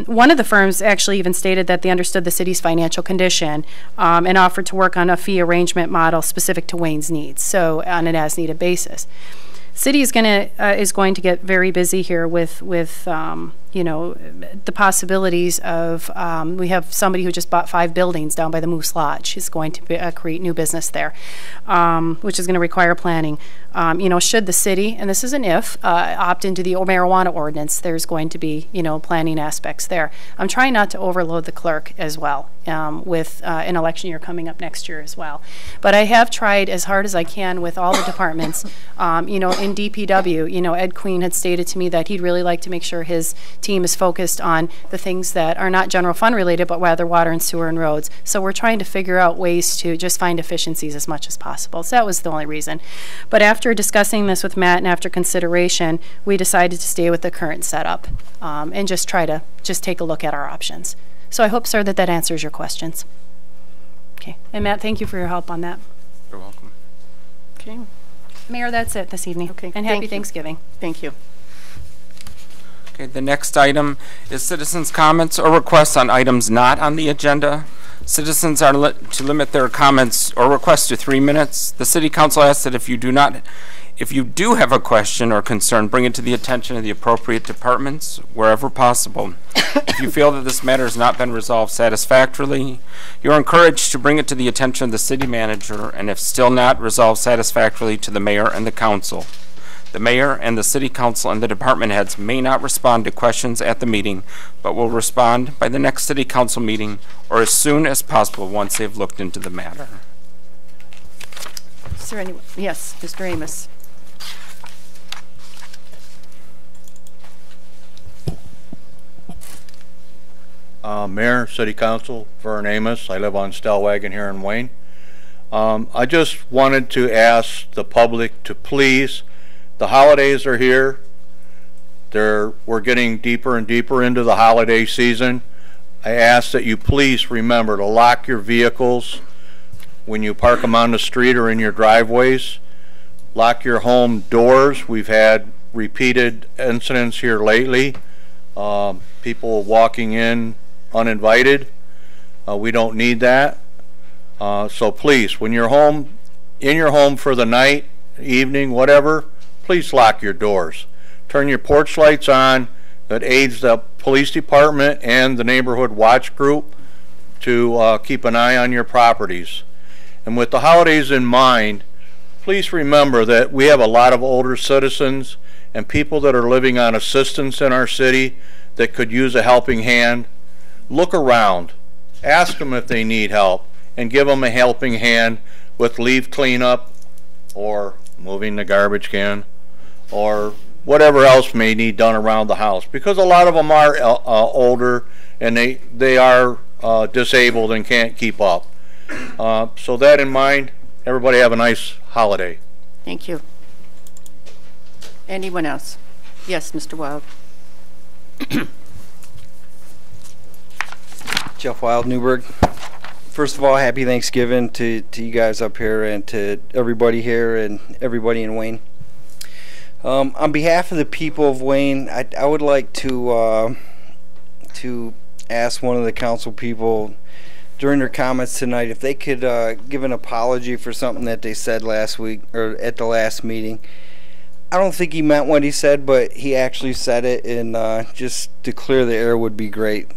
One of the firms actually even stated that they understood the city's financial condition and offered to work on a fee arrangement model specific to Wayne's needs, so on an as-needed basis. City is going to get very busy here with you know, the possibilities of we have somebody who just bought 5 buildings down by the Moose Lodge. She's going to create new business there, which is going to require planning. You know, should the city, and this is an if, opt into the marijuana ordinance, there's going to be, you know, planning aspects there. I'm trying not to overload the clerk as well with an election year coming up next year as well. But I have tried as hard as I can with all the departments. You know, in DPW, you know, Ed Queen had stated to me that he'd really like to make sure his team is focused on the things that are not general fund related, but rather water and sewer and roads. So we're trying to figure out ways to just find efficiencies as much as possible. So that was the only reason. But after discussing this with Matt and after consideration, we decided to stay with the current setup and just try to take a look at our options. So I hope, sir, that answers your questions. Okay. And Matt, thank you for your help on that. You're welcome. Okay. Mayor, that's it this evening. Okay. And happy Thanksgiving. Thank you. Okay, the next item is citizens' comments or requests on items not on the agenda. Citizens are to limit their comments or requests to 3 minutes. The City Council asks that if you do have a question or concern, bring it to the attention of the appropriate departments wherever possible. If you feel that this matter has not been resolved satisfactorily, you are encouraged to bring it to the attention of the city manager, and if still not resolved satisfactorily, to the mayor and the council. The mayor and the city council and the department heads may not respond to questions at the meeting, but will respond by the next city council meeting or as soon as possible once they've looked into the matter. Is there anyone? Yes, Mr. Amos. Mayor, City Council, Vern Amos. I live on Stellwagen here in Wayne. I just wanted to ask the public to please, the holidays are here. We're getting deeper and deeper into the holiday season. I ask that you please remember to lock your vehicles when you park them on the street or in your driveways. Lock your home doors. We've had repeated incidents here lately. People walking in uninvited. We don't need that. So please, when you're home, in your home for the night, evening, whatever, please lock your doors. Turn your porch lights on. That aids the police department and the neighborhood watch group to keep an eye on your properties. And with the holidays in mind, please remember that we have a lot of older citizens and people that are living on assistance in our city that could use a helping hand. Look around, ask them if they need help, and give them a helping hand with leaf cleanup, or moving the garbage can, or whatever else may need done around the house, because a lot of them are older and they are disabled and can't keep up. So that in mind, everybody have a nice holiday. Thank you. Anyone else? Yes, Mr. Wild. Jeff Wild, Newburgh. First of all, happy Thanksgiving to you guys up here and to everybody here and everybody in Wayne. On behalf of the people of Wayne, I would like to ask one of the council people during their comments tonight if they could give an apology for something that they said last week or at the last meeting. I don't think he meant what he said, but he actually said it, and just to clear the air would be great.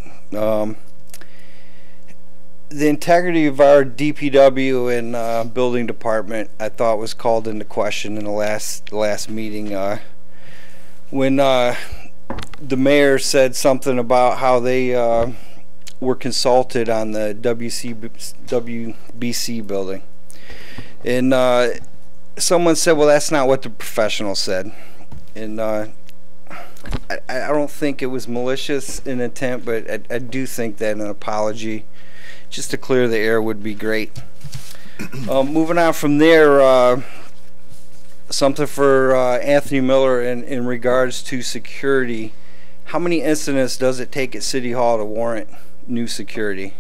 The integrity of our DPW and building department, I thought, was called into question in the last meeting when the mayor said something about how they were consulted on the WBC building, and someone said, "Well, that's not what the professional said," and I don't think it was malicious in intent, but I do think that an apology, just to clear the air, would be great. Moving on from there, something for Anthony Miller in regards to security. How many incidents does it take at City Hall to warrant new security?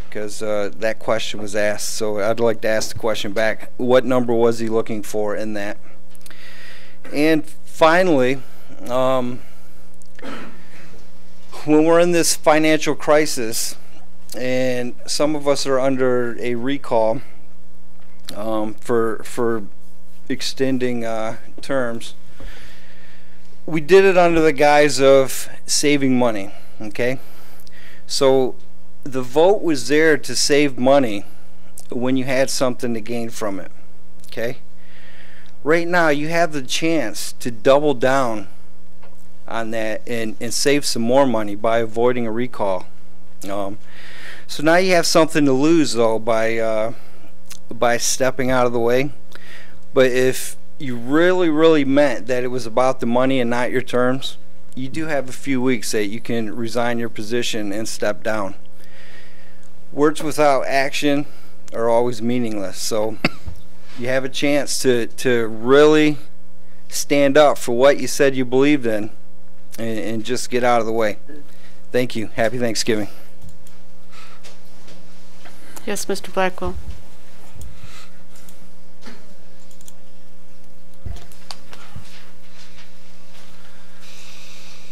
Because that question was asked, so I'd like to ask the question back. What number was he looking for in that? And finally, when we're in this financial crisis, and some of us are under a recall for extending terms, we did it under the guise of saving money, okay? So the vote was there to save money when you had something to gain from it, okay? Right now you have the chance to double down on that and save some more money by avoiding a recall. So now you have something to lose, though, by stepping out of the way. But if you really meant that it was about the money and not your terms, you do have a few weeks that you can resign your position and step down. Words without action are always meaningless, so you have a chance to really stand up for what you said you believed in and just get out of the way. Thank you. Happy Thanksgiving. Yes, Mr. Blackwell.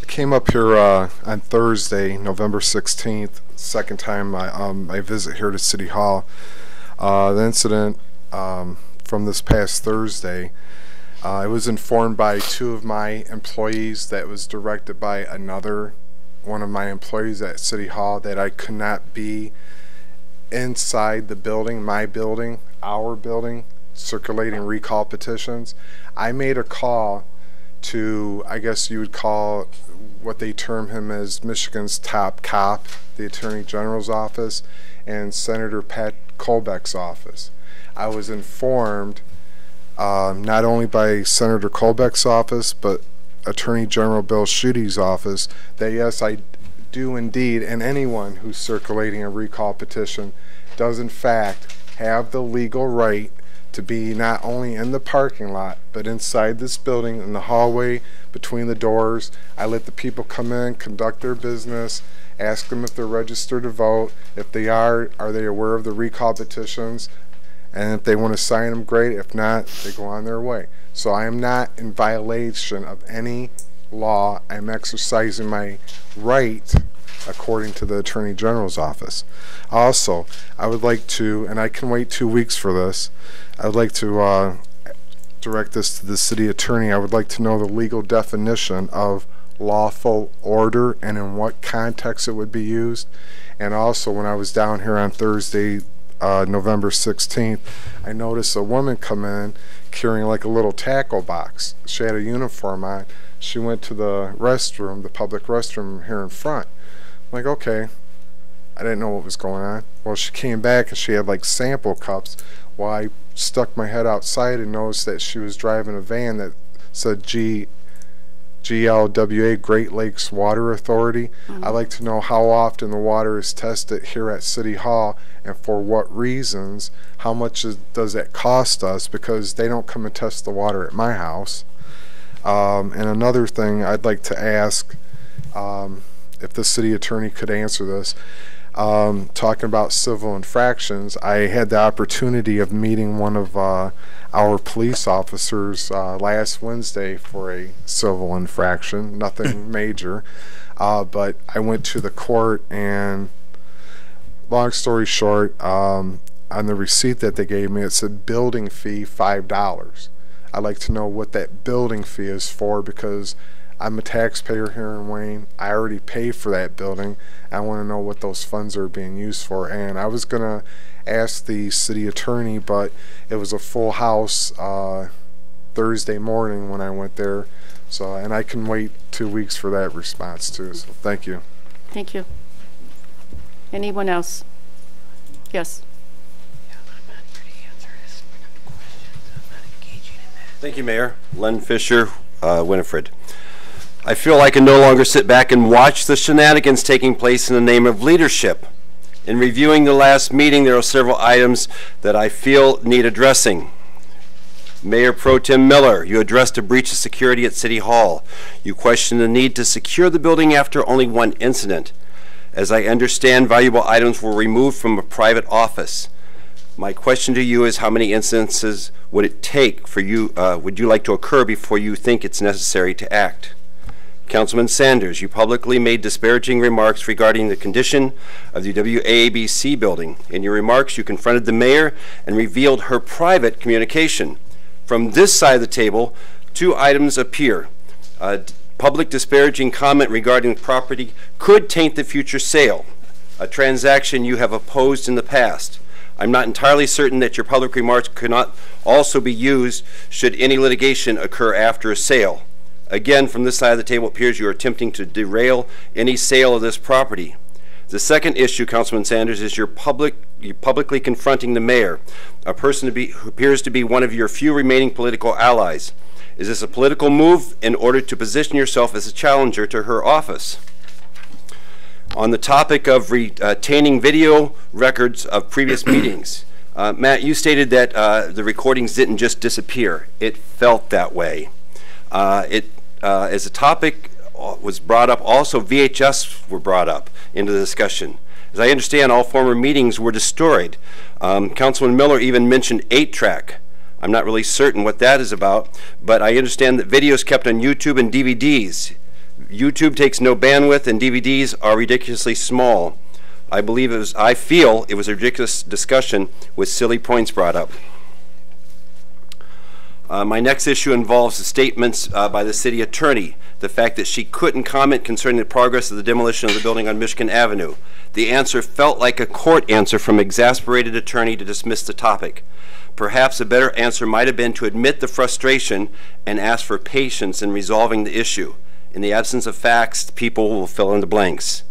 I came up here on Thursday, November 16th, second time I visit here to City Hall. The incident from this past Thursday, I was informed by two of my employees that was directed by another one of my employees at City Hall that I could not be inside the building, my building, our building, circulating recall petitions. I made a call to, I guess you would call what they term him as Michigan's top cop, the Attorney General's office, and Senator Pat Colbeck's office. I was informed not only by Senator Colbeck's office, but Attorney General Bill Schuette's office, that yes, I do indeed, and anyone who's circulating a recall petition does in fact have the legal right to be not only in the parking lot, but inside this building, in the hallway, between the doors. I let the people come in, conduct their business, ask them if they're registered to vote. If they are they aware of the recall petitions? And if they want to sign them, great. If not, they go on their way. So I am not in violation of any law. I'm exercising my right according to the Attorney General's office. Also, I would like to, and I can wait 2 weeks for this, I would like to direct this to the city attorney. I would like to know the legal definition of lawful order and in what context it would be used. And also, when I was down here on Thursday, November 16th, I noticed a woman come in carrying like a little tackle box. She had a uniform on. She went to the restroom, the public restroom here in front. I'm like, okay, I didn't know what was going on. Well, she came back and she had like sample cups. Well, I stuck my head outside and noticed that she was driving a van that said GLWA, Great Lakes Water Authority. I'd like to know how often the water is tested here at City Hall and for what reasons. How much does that cost us, because they don't come and test the water at my house. And another thing I'd like to ask, if the city attorney could answer this, talking about civil infractions, I had the opportunity of meeting one of our police officers last Wednesday for a civil infraction, nothing major, but I went to the court, and long story short, on the receipt that they gave me, it said building fee $5. I'd like to know what that building fee is for, because I'm a taxpayer here in Wayne. I already pay for that building. I want to know what those funds are being used for. And I was going to ask the city attorney, but it was a full house Thursday morning when I went there. So, and I can wait 2 weeks for that response too. So thank you. Thank you. Anyone else? Yes. Thank you, Mayor. Len Fisher, Winifred. I feel I can no longer sit back and watch the shenanigans taking place in the name of leadership. In reviewing the last meeting, there are several items that I feel need addressing. Mayor Pro Tem Miller, you addressed a breach of security at City Hall. You questioned the need to secure the building after only one incident. As I understand, valuable items were removed from a private office. My question to you is, how many instances would it take for you, would you like to occur before you think it's necessary to act? Councilman Sanders, you publicly made disparaging remarks regarding the condition of the WABC building. In your remarks, you confronted the mayor and revealed her private communication. From this side of the table, 2 items appear. Public disparaging comment regarding the property could taint the future sale, a transaction you have opposed in the past. I'm not entirely certain that your public remarks could not also be used should any litigation occur after a sale. Again, from this side of the table, it appears you are attempting to derail any sale of this property. The second issue, Councilman Sanders, is you're publicly confronting the mayor, a person who appears to be one of your few remaining political allies. Is this a political move in order to position yourself as a challenger to her office? On the topic of retaining video records of previous meetings, Matt, you stated that the recordings didn't just disappear. It felt that way. As a topic was brought up, also VHS were brought up into the discussion. As I understand, all former meetings were destroyed. Councilman Miller even mentioned 8-track. I'm not really certain what that is about, but I understand that videos kept on YouTube and DVDs. YouTube takes no bandwidth and DVDs are ridiculously small. I feel it was a ridiculous discussion with silly points brought up. My next issue involves the statements by the city attorney, the fact that she couldn't comment concerning the progress of the demolition of the building on Michigan Avenue. The answer felt like a court answer from an exasperated attorney to dismiss the topic. Perhaps a better answer might have been to admit the frustration and ask for patience in resolving the issue. In the absence of facts, people will fill in the blanks.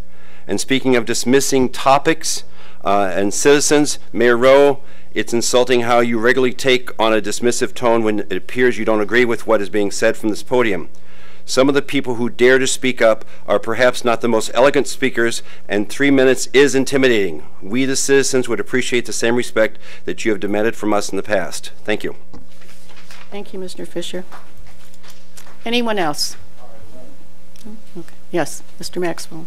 And speaking of dismissing topics and citizens, Mayor Rowe, it's insulting how you regularly take on a dismissive tone when it appears you don't agree with what is being said from this podium. Some of the people who dare to speak up are perhaps not the most elegant speakers, and 3 minutes is intimidating. We, the citizens, would appreciate the same respect that you have demanded from us in the past. Thank you. Thank you, Mr. Fisher. Anyone else? Okay. Yes, Mr. Maxwell.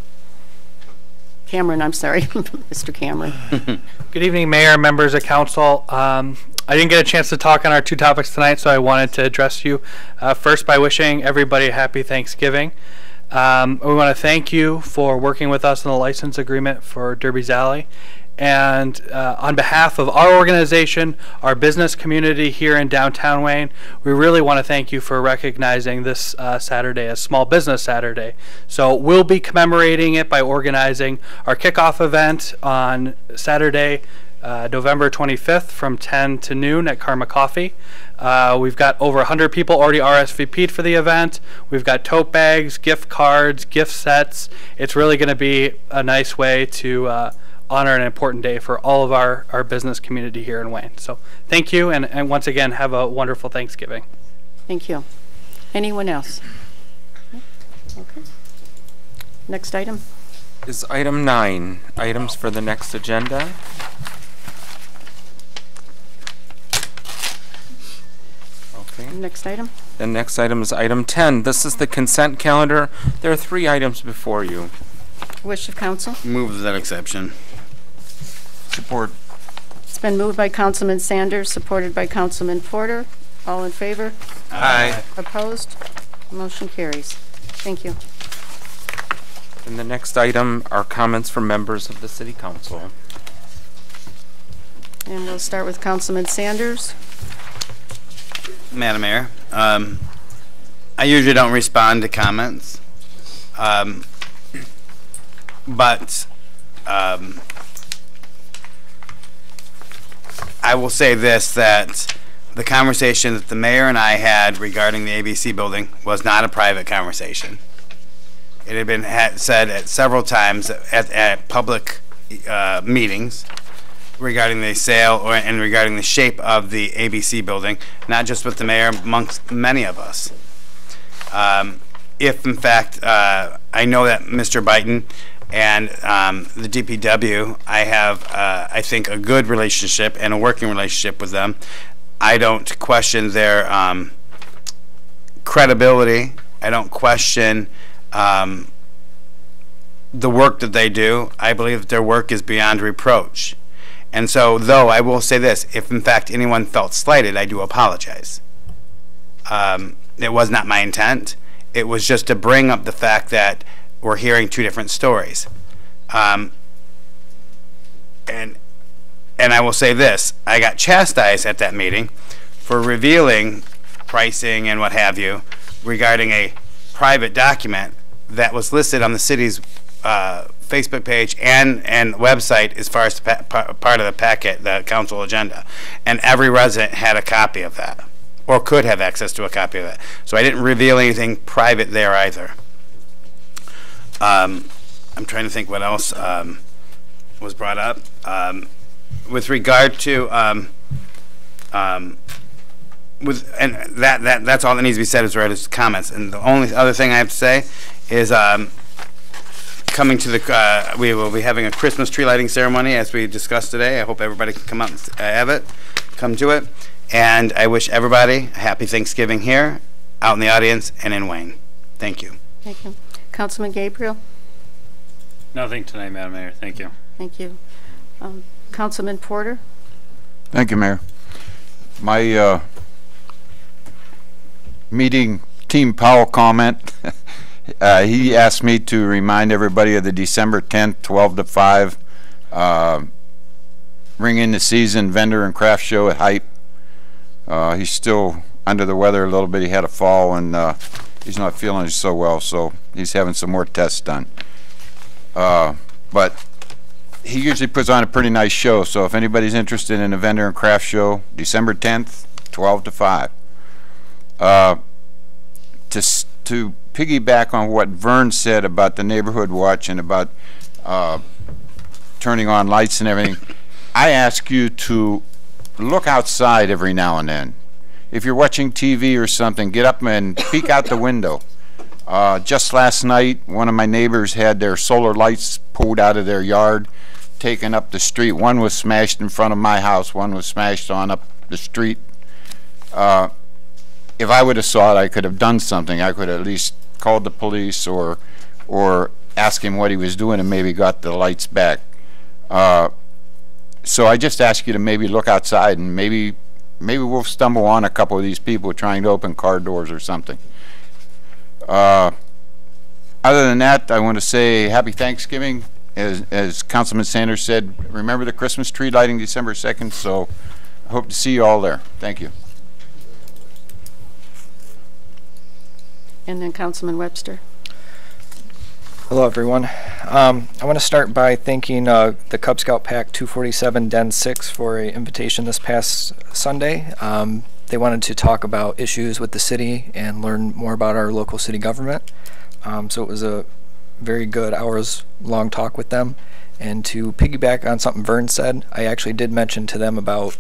Cameron, I'm sorry, Mr. Cameron. Good evening, Mayor, members of council. I didn't get a chance to talk on our 2 topics tonight, so I wanted to address you first by wishing everybody a happy Thanksgiving. We want to thank you for working with us on the license agreement for Derby's Alley. And on behalf of our organization, our business community here in downtown Wayne, we really want to thank you for recognizing this Saturday as Small Business Saturday. So we'll be commemorating it by organizing our kickoff event on Saturday, November 25th from 10 to noon at Karma Coffee. We've got over 100 people already RSVP'd for the event. We've got tote bags, gift cards, gift sets. It's really going to be a nice way to honor an important day for all of our business community here in Wayne. So thank you, and once again, have a wonderful Thanksgiving. Thank you. Anyone else? Okay. Next item is item 9, items for the next agenda. Okay. Next item. The next item is item 10. This is the consent calendar. There are 3 items before you. Wish of council. Move that exception. Support. It's been moved by Councilman Sanders, supported by Councilman Porter. All in favor? Aye. Opposed? Motion carries. Thank you. And the next item are comments from members of the City Council. And we'll start with Councilman Sanders. Madam Mayor, I usually don't respond to comments, but I will say this, that the conversation that the mayor and I had regarding the ABC building was not a private conversation. It had been said at several times at public meetings regarding the sale and regarding the shape of the ABC building, not just with the mayor, amongst many of us. If in fact, I know that Mr. Byton and the DPW, I have, I think, a good relationship and a working relationship with them. I don't question their credibility. I don't question the work that they do. I believe that their work is beyond reproach. And so, though, I will say this, if in fact anyone felt slighted, I do apologize. It was not my intent. It was just to bring up the fact that we're hearing 2 different stories. And I will say this, I got chastised at that meeting for revealing pricing and what have you regarding a private document that was listed on the city's Facebook page and website as far as part of the packet, the council agenda. And every resident had a copy of that, or could have access to a copy of that. So I didn't reveal anything private there either. I'm trying to think what else was brought up. With regard to, that's all that needs to be said as far as comments. And the only other thing I have to say is coming to the, we will be having a Christmas tree lighting ceremony as we discussed today. I hope everybody can come out and have it, come to it. And I wish everybody a happy Thanksgiving here, out in the audience, and in Wayne. Thank you. Thank you. Councilman Gabriel? Nothing tonight, Madam Mayor. Thank you. Thank you. Councilman Porter? Thank you, Mayor. My meeting Team Powell comment, he asked me to remind everybody of the December 10th, 12 to 5 Ring in the Season vendor and craft show at Hype. He's still under the weather a little bit. He had a fall and he's not feeling so well, so he's having some more tests done. But he usually puts on a pretty nice show, so if anybody's interested in a vendor and craft show, December 10th, 12 to 5. To piggyback on what Vern said about the neighborhood watch and about turning on lights and everything, I ask you to look outside every now and then. If you're watching TV or something, get up and peek out the window. Just last night, one of my neighbors had their solar lights pulled out of their yard, taken up the street. One was smashed in front of my house, one was smashed on up the street. If I would have saw it, I could have done something. I could have at least called the police or asked him what he was doing and maybe got the lights back. So I just ask you to maybe look outside and maybe we'll stumble on a couple of these people trying to open car doors or something. Other than that, I want to say happy Thanksgiving. As Councilman Sanders said, remember the Christmas tree lighting December 2nd, so I hope to see you all there. Thank you. And then Councilman Webster. Hello, everyone. I want to start by thanking the Cub Scout Pack 247 Den 6 for an invitation this past Sunday. They wanted to talk about issues with the city and learn more about our local city government. So it was a very good hours-long talk with them. And to piggyback on something Vern said, I actually did mention to them about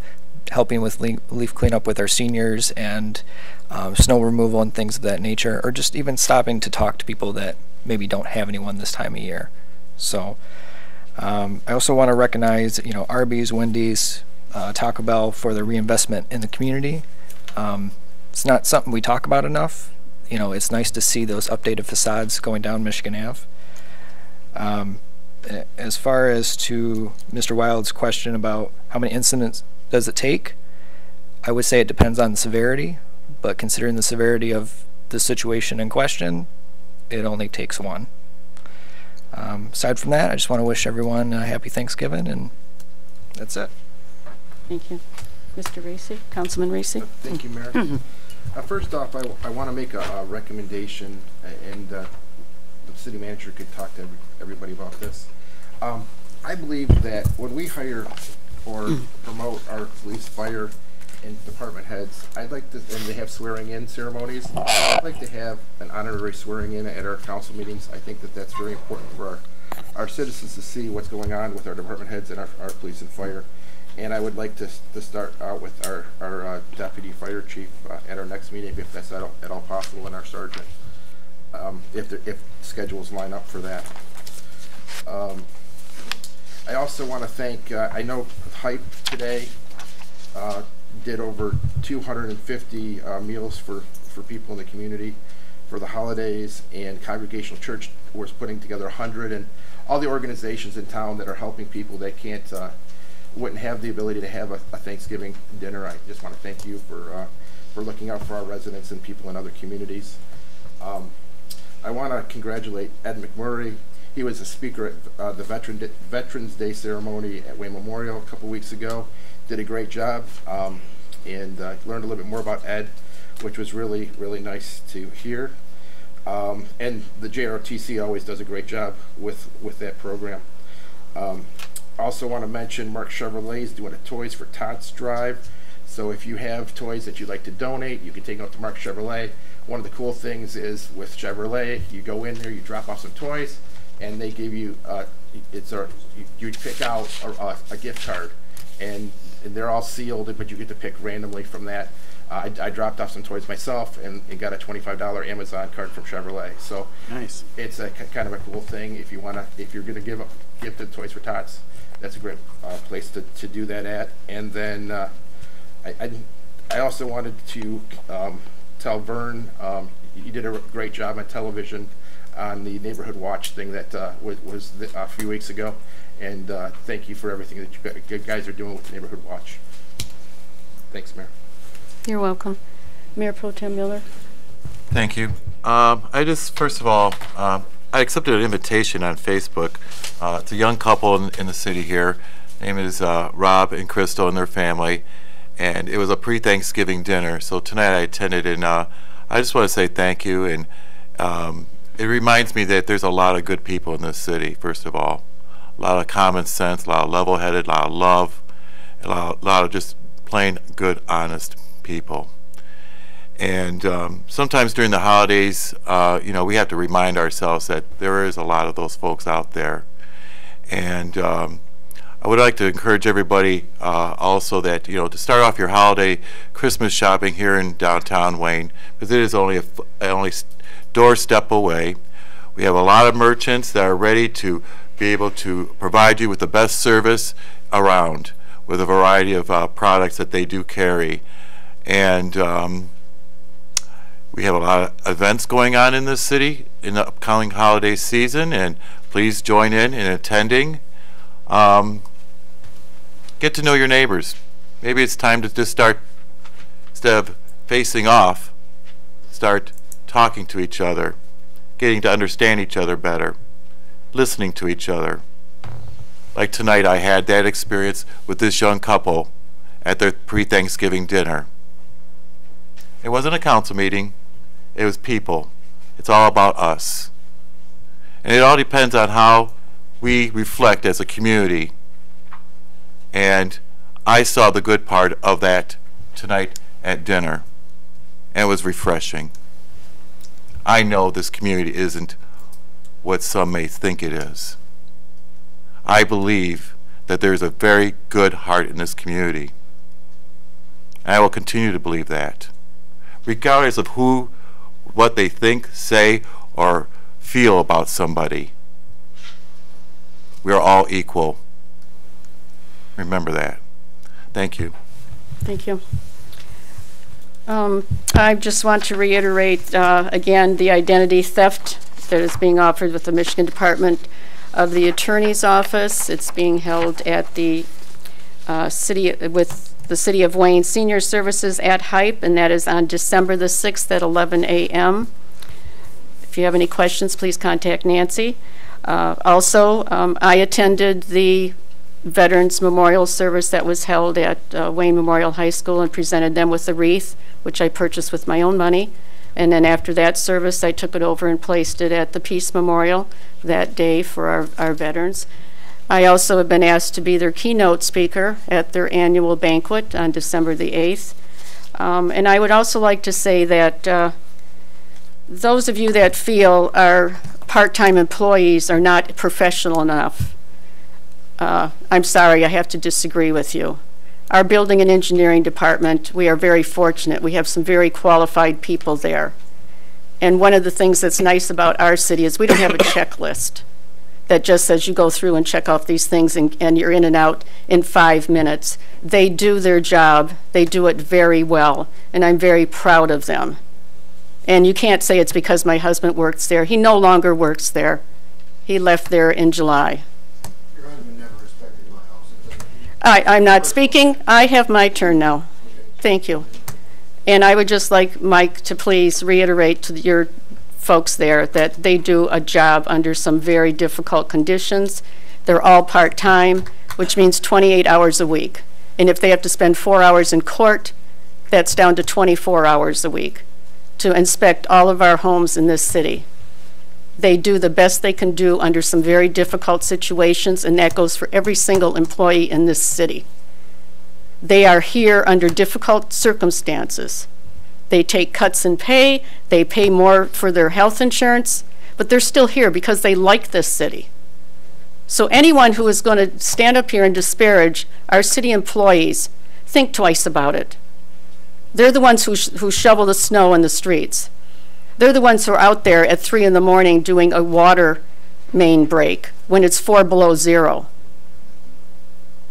helping with leaf cleanup with our seniors and snow removal and things of that nature, or just even stopping to talk to people that maybe don't have anyone this time of year. So I also want to recognize, you know, Arby's, Wendy's, Taco Bell for their reinvestment in the community. It's not something we talk about enough. You know, it's nice to see those updated facades going down Michigan Ave. As far as to Mr. Wild's question about how many incidents does it take, I would say it depends on the severity, but considering the severity of the situation in question, it only takes one. Aside from that, I just want to wish everyone a happy Thanksgiving, and that's it. Thank you. Mr. Racy, Councilman Racy. Thank you, Mayor. First off, I want to make a recommendation, and the city manager could talk to everybody about this. I believe that when we hire or promote our police, fire, and department heads, I'd like to, and they have swearing-in ceremonies, I'd like to have an honorary swearing-in at our council meetings. I think that that's very important for our citizens to see what's going on with our department heads and our police and fire. And I would like to start out with our deputy fire chief at our next meeting, if that's at all possible, and our sergeant, if schedules line up for that. I also want to thank, I know Hype today did over 250 meals for people in the community for the holidays, and Congregational Church was putting together 100, and all the organizations in town that are helping people that can't, wouldn't have the ability to have a Thanksgiving dinner. I just want to thank you for looking out for our residents and people in other communities. I want to congratulate Ed McMurray. He was a speaker at the Veterans Day ceremony at Wayne Memorial a couple weeks ago. Did a great job, and learned a little bit more about Ed, which was really, really nice to hear. And the JROTC always does a great job with that program. Also want to mention Mark Chevrolet is doing a Toys for Tots drive. So if you have toys that you'd like to donate, you can take them out to Mark Chevrolet. One of the cool things is with Chevrolet, you go in there, you drop off some toys, and they give you, you pick out a gift card. And they're all sealed, but you get to pick randomly from that. I dropped off some toys myself and got a $25 Amazon card from Chevrolet. So nice. It's a kind of a cool thing if you wanna, if you're gonna give a gift to Toys for Tots. That's a great place to do that at. And then I also wanted to tell Vern, you did a great job on television on the Neighborhood Watch thing that was a few weeks ago. And thank you for everything that you guys are doing with the Neighborhood Watch. Thanks, Mayor. You're welcome. Mayor Pro Tem Miller. Thank you. I just, first of all, I accepted an invitation on Facebook. It's a young couple in the city here. Name is Rob and Crystal and their family. And it was a pre-Thanksgiving dinner. So tonight I attended, and I just want to say thank you. And it reminds me that there's a lot of good people in this city, first of all. A lot of common sense, a lot of level-headed, a lot of love, a lot of just plain good, honest people. And sometimes during the holidays, you know, we have to remind ourselves that there is a lot of those folks out there. And I would like to encourage everybody also that, you know, to start off your holiday Christmas shopping here in downtown Wayne, because it is only only doorstep away. We have a lot of merchants that are ready to be able to provide you with the best service around, with a variety of products that they do carry. And we have a lot of events going on in this city in the upcoming holiday season, and please join in attending. Get to know your neighbors. Maybe it's time to just start, instead of facing off, start talking to each other, getting to understand each other better, listening to each other. Like tonight, I had that experience with this young couple at their pre-Thanksgiving dinner. It wasn't a council meeting, it was people. It's all about us. And it all depends on how we reflect as a community. And I saw the good part of that tonight at dinner, and it was refreshing. I know this community isn't what some may think it is. I believe that there's a very good heart in this community. And I will continue to believe that, regardless of what they think, say, or feel about somebody. We are all equal. Remember that. Thank you. Thank you. I just want to reiterate again the identity theft that is being offered with the Michigan Department of the Attorney's Office. It's being held at the City of Wayne Senior Services at Hype, and that is on December the 6th at 11 a.m. If you have any questions, please contact Nancy. Also, I attended the Veterans Memorial Service that was held at Wayne Memorial High School and presented them with a wreath, which I purchased with my own money. And then after that service, I took it over and placed it at the Peace Memorial that day for our veterans. I also have been asked to be their keynote speaker at their annual banquet on December the 8th. And I would also like to say that those of you that feel our part-time employees are not professional enough, I'm sorry, I have to disagree with you. Our building and engineering department, we are very fortunate. We have some very qualified people there. And one of the things that's nice about our city is we don't have a checklist that just says you go through and check off these things and you're in and out in 5 minutes. They do their job. They do it very well, and I'm very proud of them. And you can't say it's because my husband works there. He no longer works there. He left there in July. Your husband never respected my house. I'm not speaking. I have my turn now. Thank you. And I would just like Mike to please reiterate to your folks there that they do a job under some very difficult conditions. They're all part-time, which means 28 hours a week. And if they have to spend 4 hours in court, that's down to 24 hours a week to inspect all of our homes in this city. They do the best they can do under some very difficult situations, and that goes for every single employee in this city. They are here under difficult circumstances. They take cuts in pay, they pay more for their health insurance, but they're still here because they like this city. So anyone who is going to stand up here and disparage our city employees, think twice about it. They're the ones who shovel the snow in the streets. They're the ones who are out there at 3 in the morning doing a water main break when it's 4 below zero.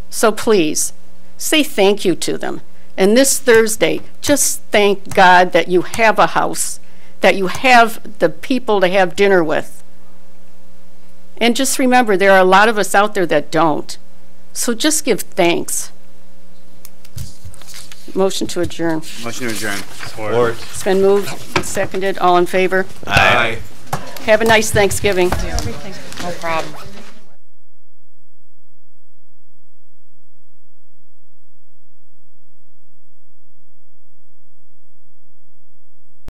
So please, say thank you to them. And this Thursday, just thank God that you have a house, that you have the people to have dinner with. And just remember, there are a lot of us out there that don't. So just give thanks. Motion to adjourn. Motion to adjourn. Support. It's been moved and seconded. All in favor? Aye. Have a nice Thanksgiving. No problem.